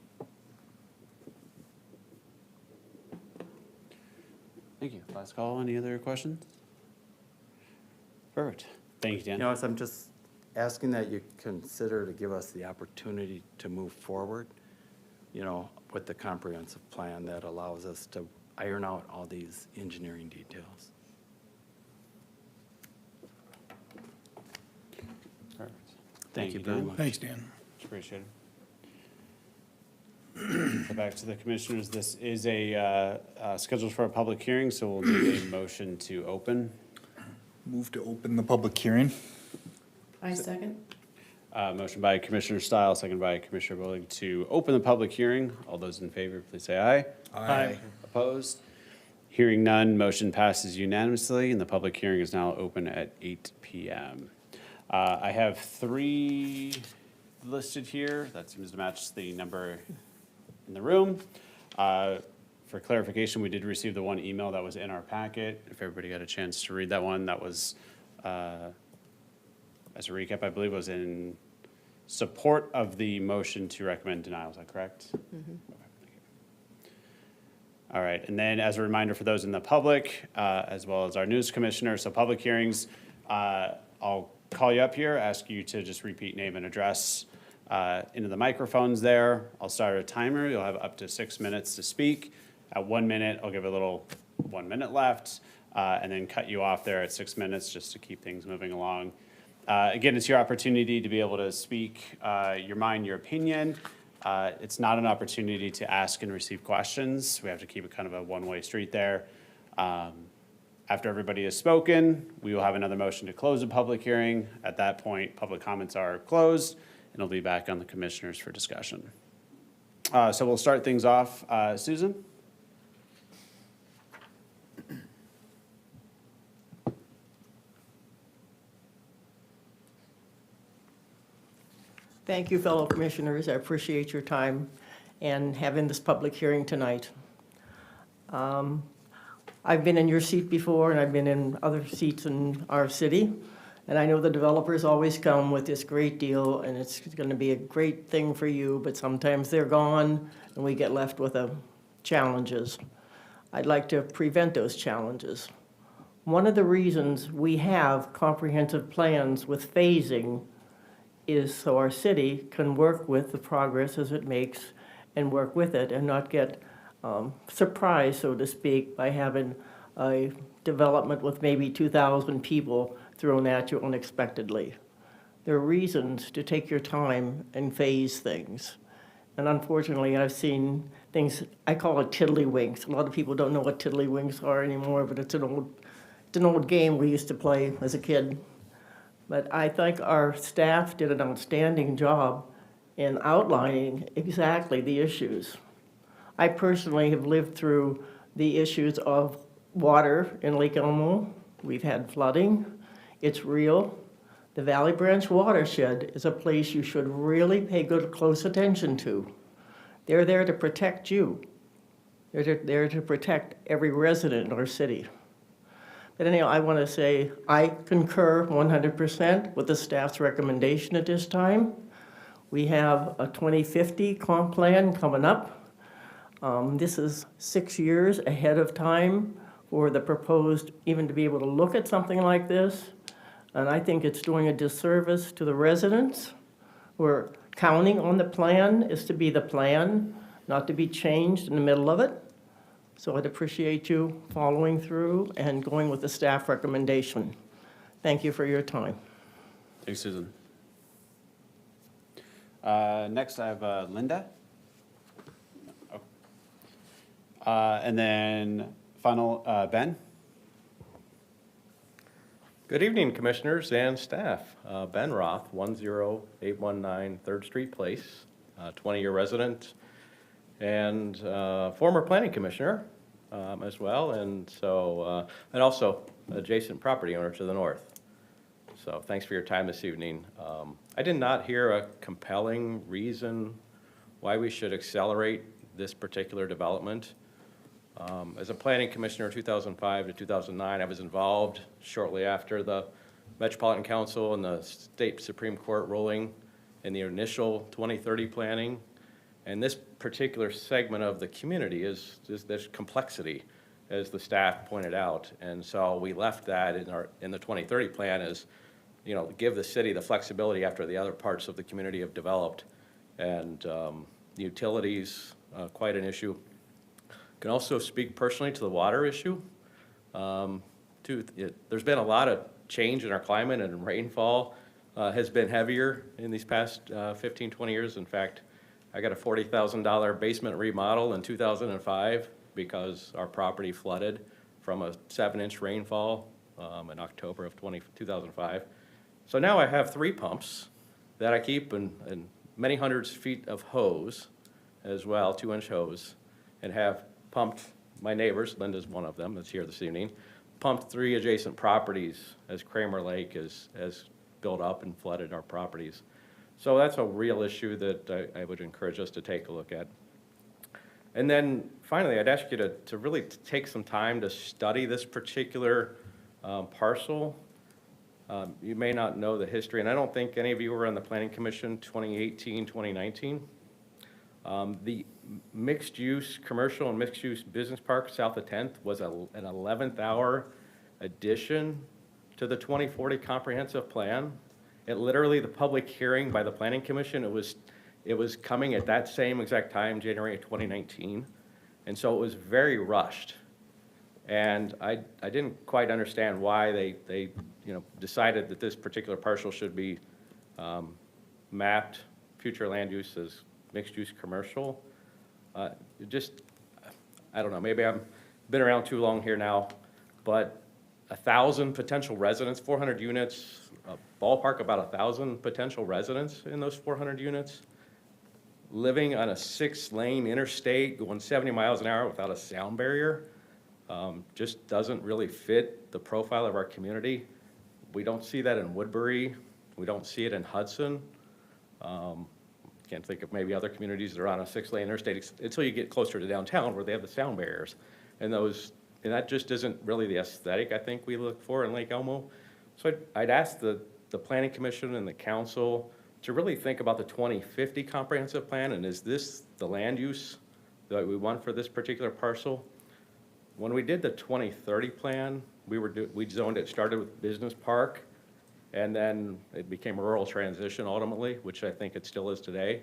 Thank you. Last call, any other questions? Perfect. Thank you, Dan.
You know, so I'm just asking that you consider to give us the opportunity to move forward, you know, with the comprehensive plan that allows us to iron out all these engineering details.
Perfect.
Thank you very much.
Thanks, Dan.
Appreciate it. So back to the commissioners, this is scheduled for a public hearing, so we'll need a motion to open.
Move to open the public hearing.
I second.
Motion by Commissioner Stiles, second by Commissioner Willig to open the public hearing. All those in favor, please say aye.
Aye.
Opposed? Hearing none, motion passes unanimously, and the public hearing is now open at 8 PM. I have 3 listed here. That seems to match the number in the room. For clarification, we did receive the one email that was in our packet. If everybody got a chance to read that one, that was, as a recap, I believe was in support of the motion to recommend denial. Is that correct? Okay, thank you. All right, and then as a reminder for those in the public, as well as our news commissioner, so public hearings, I'll call you up here, ask you to just repeat name and address into the microphones there. I'll start a timer. You'll have up to 6 minutes to speak. At 1 minute, I'll give a little 1 minute left, and then cut you off there at 6 minutes just to keep things moving along. Again, it's your opportunity to be able to speak your mind, your opinion. It's not an opportunity to ask and receive questions. We have to keep it kind of a one-way street there. After everybody has spoken, we will have another motion to close the public hearing. At that point, public comments are closed, and it'll be back on the commissioners for discussion. So we'll start things off. Susan?
Thank you, fellow commissioners. I appreciate your time and having this public hearing tonight. I've been in your seat before, and I've been in other seats in our city, and I know the developers always come with this great deal, and it's going to be a great thing for you, but sometimes they're gone, and we get left with challenges. I'd like to prevent those challenges. One of the reasons we have comprehensive plans with phasing is so our city can work with the progress as it makes and work with it and not get surprised, so to speak, by having a development with maybe 2,000 people thrown at you unexpectedly. There are reasons to take your time and phase things. And unfortunately, I've seen things, I call it tiddlywinks. A lot of people don't know what tiddlywinks are anymore, but it's an old game we used to play as a kid. But I think our staff did an outstanding job in outlining exactly the issues. I personally have lived through the issues of water in Lake Elmo. We've had flooding. It's real. The Valley Branch watershed is a place you should really pay close attention to. They're there to protect you. They're there to protect every resident in our city. But anyhow, I want to say I concur 100% with the staff's recommendation at this time. We have a 2050 comp plan coming up. This is 6 years ahead of time for the proposed, even to be able to look at something like this. And I think it's doing a disservice to the residents. We're counting on the plan is to be the plan, not to be changed in the middle of it. So I'd appreciate you following through and going with the staff recommendation. Thank you for your time.
Thanks, Susan. Next, I have Linda. And then final, Ben.
Good evening, Commissioners and staff. Ben Roth, 10819 3rd Street Place, 20-year resident and former planning commissioner as well, and also adjacent property owner to the north. So thanks for your time this evening. I did not hear a compelling reason why we should accelerate this particular development. As a planning commissioner 2005 to 2009, I was involved shortly after the Metropolitan Council and the State Supreme Court ruling in the initial 2030 planning. And this particular segment of the community there's complexity, as the staff pointed out. And so we left that in the 2030 plan as, give the city the flexibility after the other parts of the community have developed. And the utilities, quite an issue. Can also speak personally to the water issue. There's been a lot of change in our climate, and rainfall has been heavier in these past 15, 20 years. In fact, I got a $40,000 basement remodel in 2005 because our property flooded from a 7-inch rainfall in October of 2005. So now I have 3 pumps that I keep and many hundreds of feet of hose as well, 2-inch hose, and have pumped my neighbors, Linda's one of them that's here this evening, pumped 3 adjacent properties as Kramer Lake has built up and flooded our properties. So that's a real issue that I would encourage us to take a look at. And then finally, I'd ask you to really take some time to study this particular parcel. You may not know the history, and I don't think any of you were on the Planning Commission 2018, 2019. The mixed-use commercial and mixed-use business park south of 10th was an 11th hour addition to the 2040 comprehensive plan. It literally, the public hearing by the Planning Commission, it was coming at that same exact time, January of 2019. And so it was very rushed. And I didn't quite understand why they decided that this particular parcel should be mapped, future land use as mixed-use commercial. I don't know, maybe I've been around too long here now, but 1,000 potential residents, 400 units, ballpark about 1,000 potential residents in those 400 units, living on a 6-lane interstate, going 70 miles an hour without a sound barrier, just doesn't really fit the profile of our community. We don't see that in Woodbury. We don't see it in Hudson. Can't think of maybe other communities that are on a 6-lane interstate until you get closer to downtown where they have the sound barriers. And that just isn't really the aesthetic I think we look for in Lake Elmo. So I'd ask the Planning Commission and the council to really think about the 2050 comprehensive plan, and is this the land use that we want for this particular parcel? When we did the 2030 plan, we zoned it, started with business park, and then it became rural transition ultimately, which I think it still is today.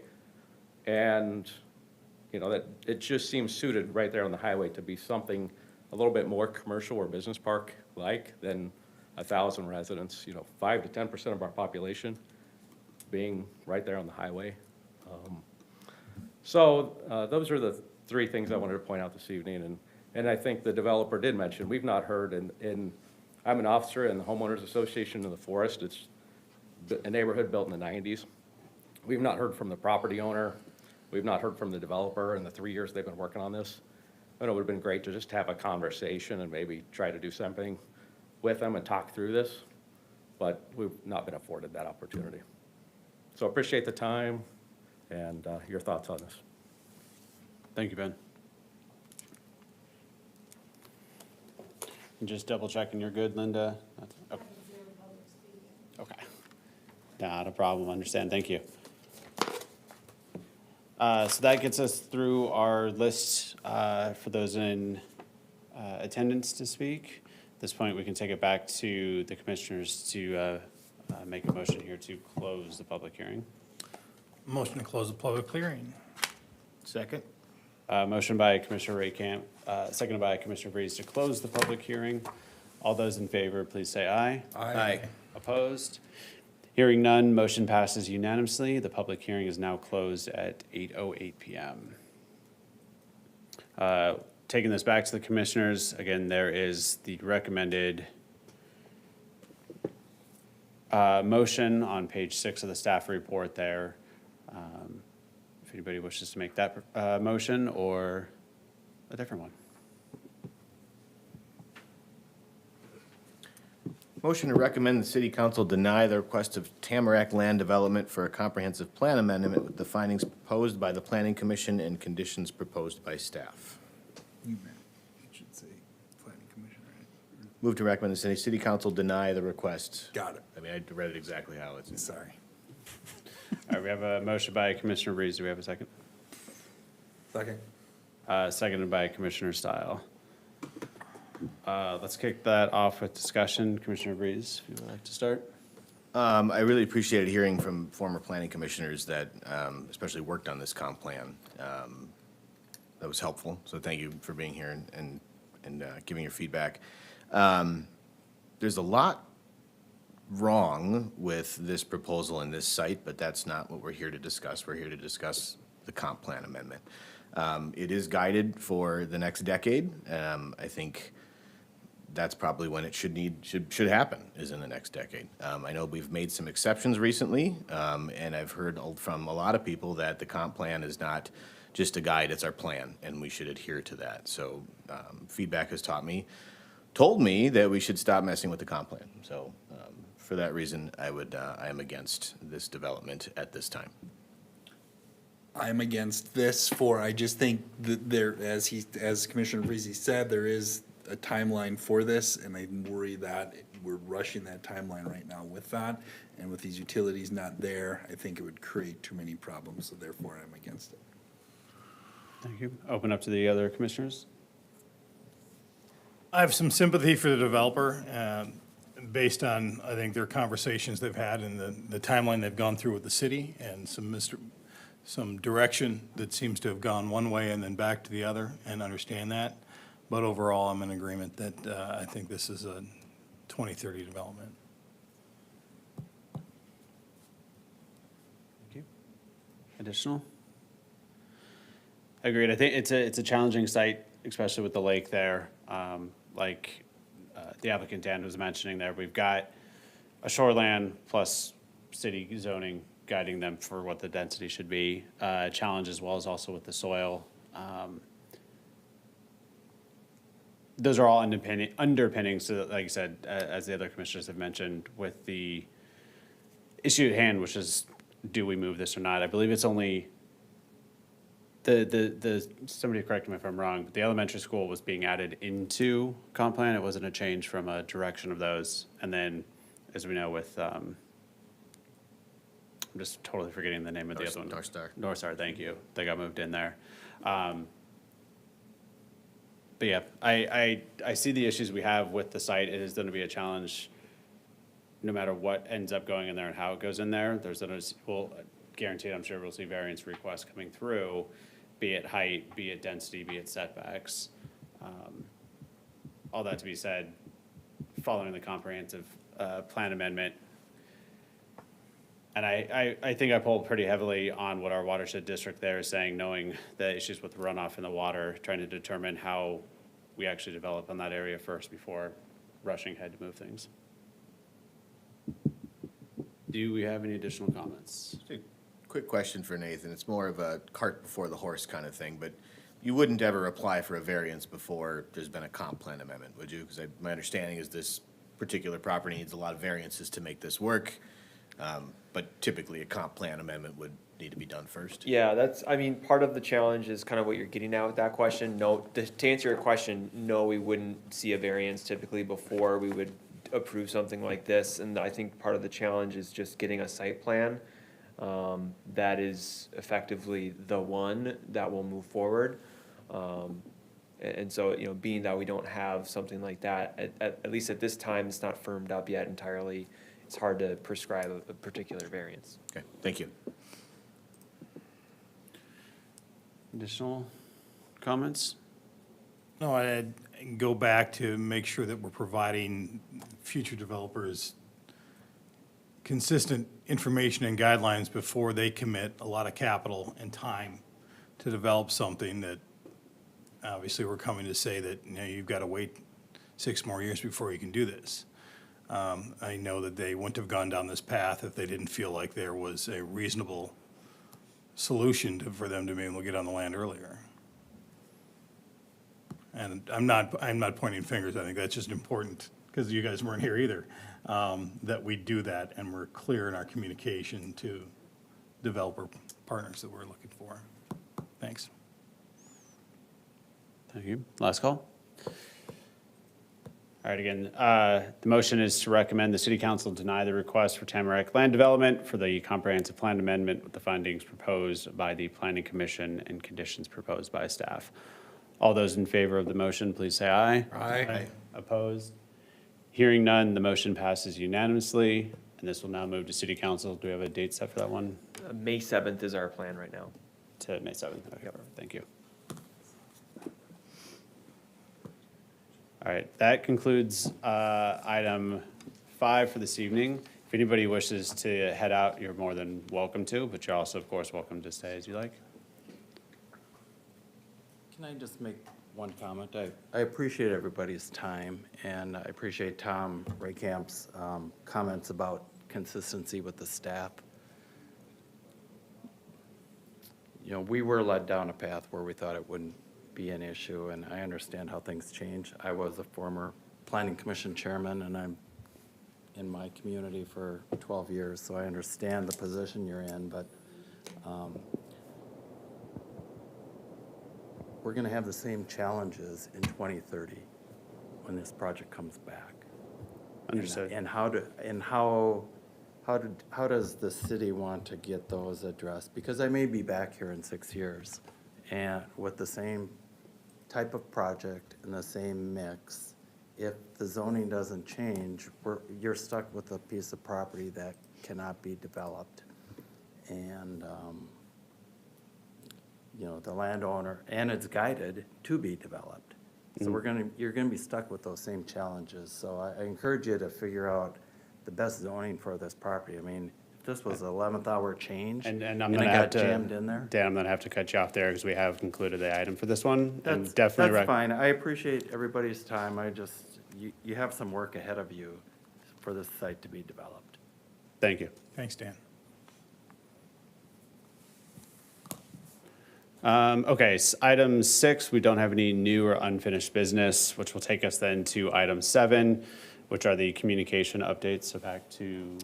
And that it just seems suited right there on the highway to be something a little bit more commercial or business park like than 1,000 residents, 5 to 10% of our population being right there on the highway. So those are the 3 things I wanted to point out this evening. And I think the developer did mention, we've not heard, and I'm an officer in the Homeowners Association of the Forest. It's a neighborhood built in the 90s. We've not heard from the property owner. We've not heard from the developer in the 3 years they've been working on this. I know it would have been great to just have a conversation and maybe try to do something with them and talk through this, but we've not been afforded that opportunity. So appreciate the time and your thoughts on this.
Thank you, Ben. And just double checking, you're good, Linda? Okay. Okay. Not a problem, understand, thank you. So that gets us through our list for those in attendance to speak. At this point, we can take it back to the commissioners to make a motion here to close the public hearing.
Motion to close the public hearing.
Second?
Motion by Commissioner Raycamp, seconded by Commissioner Breeze to close the public hearing. All those in favor, please say aye.
Aye.
Opposed? Hearing none, motion passes unanimously. The public hearing is now closed at 8:08 p.m. Taking this back to the commissioners, again, there is the recommended motion on page 6 of the staff report there. If anybody wishes to make that motion or a different one.
Motion to recommend the city council deny the request of Tamarack Land Development for a comprehensive plan amendment with the findings proposed by the Planning Commission and conditions proposed by staff.
You should say planning commission, right?
Move to recommend the city council deny the request.
Got it.
I mean, I read it exactly how it's.
Sorry.
All right, we have a motion by Commissioner Breeze. Do we have a second?
Second.
Seconded by Commissioner Stile. Let's kick that off with discussion. Commissioner Breeze, if you would like to start.
I really appreciated hearing from former planning commissioners that especially worked on this comp plan. That was helpful, so thank you for being here and giving your feedback. There's a lot wrong with this proposal and this site, but that's not what we're here to discuss. We're here to discuss the comp plan amendment. It is guided for the next decade. I think that's probably when it should happen, is in the next decade. I know we've made some exceptions recently, and I've heard from a lot of people that the comp plan is not just a guide, it's our plan, and we should adhere to that. So feedback has told me that we should stop messing with the comp plan. So for that reason, I am against this development at this time.
I'm against this I just think that as Commissioner Vreese said, there is a timeline for this, and I worry that we're rushing that timeline right now with that. And with these utilities not there, I think it would create too many problems, so therefore I'm against it.
Thank you. Open up to the other commissioners.
I have some sympathy for the developer, based on, I think, their conversations they've had and the timeline they've gone through with the city, and some direction that seems to have gone one way and then back to the other, and understand that. But overall, I'm in agreement that I think this is a 2030 development.
Thank you. Additional? Agreed. I think it's a challenging site, especially with the lake there. Like the applicant Dan was mentioning there, we've got a shoreland plus city zoning guiding them for what the density should be. Challenge as well as also with the soil. Those are all underpinnings, so that, like I said, as the other commissioners have mentioned, with the issue at hand, which is, do we move this or not? I believe it's only, somebody correct me if I'm wrong, but the elementary school was being added into comp plan. It wasn't a change from a direction of those. And then, as we know with, I'm just totally forgetting the name of the other one.
North Star.
North Star, thank you. They got moved in there. But yeah, I see the issues we have with the site. It is going to be a challenge no matter what ends up going in there and how it goes in there. We'll guarantee it, I'm sure we'll see variance requests coming through, be it height, be it density, be it setbacks. All that to be said, following the comprehensive plan amendment, and I think I pulled pretty heavily on what our watershed district there is saying, knowing the issues with runoff in the water, trying to determine how we actually develop on that area first before rushing ahead to move things. Do we have any additional comments?
Just a quick question for Nathan. It's more of a cart before the horse kind of thing, but you wouldn't ever apply for a variance before there's been a comp plan amendment, would you? Because my understanding is this particular property needs a lot of variances to make this work. But typically a comp plan amendment would need to be done first.
Yeah, part of the challenge is kind of what you're getting at with that question. No, to answer your question, no, we wouldn't see a variance typically before we would approve something like this. And I think part of the challenge is just getting a site plan that is effectively the one that will move forward. And so, being that we don't have something like that, at least at this time, it's not firmed up yet entirely. It's hard to prescribe a particular variance.
Okay, thank you.
Additional comments?
No, I'd go back to make sure that we're providing future developers consistent information and guidelines before they commit a lot of capital and time to develop something that, obviously, we're coming to say that, you've got to wait 6 more years before you can do this. I know that they wouldn't have gone down this path if they didn't feel like there was a reasonable solution for them to be able to get on the land earlier. And I'm not pointing fingers. I think that's just important, because you guys weren't here either, that we do that and we're clear in our communication to developer partners that we're looking for. Thanks.
Thank you. Last call. All right, again, the motion is to recommend the city council deny the request for Tamarack Land Development for the comprehensive plan amendment with the findings proposed by the planning commission and conditions proposed by staff. All those in favor of the motion, please say aye.
Aye.
Opposed? Hearing none, the motion passes unanimously, and this will now move to city council. Do we have a date set for that one?
May 7th is our plan right now.
To May 7th. Okay, perfect. Thank you. All right, that concludes item 5 for this evening. If anybody wishes to head out, you're more than welcome to, but you're also, of course, welcome to stay as you like.
Can I just make one comment? I appreciate everybody's time, and I appreciate Tom Raycamp's comments about consistency with the staff. You know, we were led down a path where we thought it wouldn't be an issue, and I understand how things change. I was a former planning commission chairman, and I'm in my community for 12 years, so I understand the position you're in, but we're gonna have the same challenges in 2030 when this project comes back.
Understood.
And how does the city want to get those addressed? Because I may be back here in 6 years, and with the same type of project and the same mix, if the zoning doesn't change, you're stuck with a piece of property that cannot be developed. And, you know, the landowner, and it's guided to be developed. So you're gonna be stuck with those same challenges. So I encourage you to figure out the best zoning for this property. I mean, if this was an 11th hour change
And
and
I'm
it
gonna have
got
to,
jammed in there.
Dan, I'm gonna have to cut you off there because we have concluded the item for this one. And
That's
definitely
fine. I appreciate everybody's time. You have some work ahead of you for this site to be developed.
Thank you.
Thanks, Dan.
Okay, item 6, we don't have any new or unfinished business, which will take us then to item 7, which are the communication updates. So back to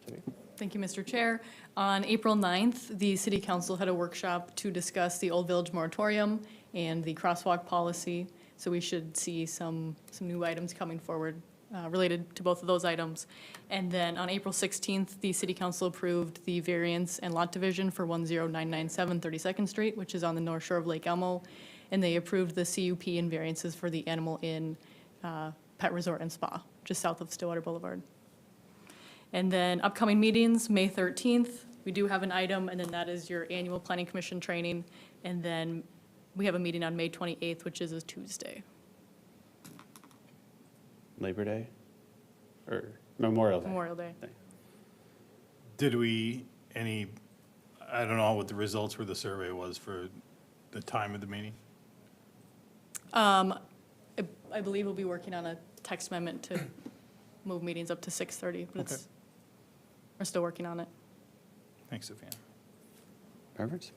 Debbie.
Thank you, Mr. Chair. On April 9th, the City Council had a workshop to discuss the Old Village Moratorium and the Crosswalk Policy. So we should see some new items coming forward related to both of those items. And then on April 16th, the City Council approved the variance and lot division for 10997 32nd Street, which is on the north shore of Lake Elmo. And they approved the CUP and variances for the Animal Inn Pet Resort and Spa, just south of Stillwater Boulevard. And then upcoming meetings, May 13th, we do have an item, and then that is your annual Planning Commission training. And then we have a meeting on May 28th, which is a Tuesday.
Labor Day? Or Memorial Day?
Memorial Day.
Did we, I don't know what the results for the survey was for the time of the meeting?
I believe we'll be working on a text amendment to move meetings up to 6:30, but
Okay.
we're still working on it.
Thanks, Sophia.
Perfect.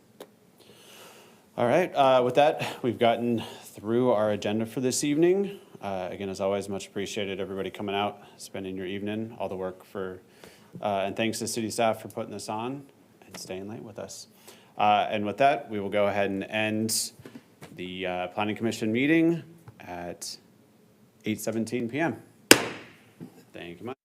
All right, with that, we've gotten through our agenda for this evening. Again, as always, much appreciated everybody coming out, spending your evening, all the work for, and thanks to city staff for putting this on and staying late with us. And with that, we will go ahead and end the Planning Commission meeting at 8:17 PM. Thank you much.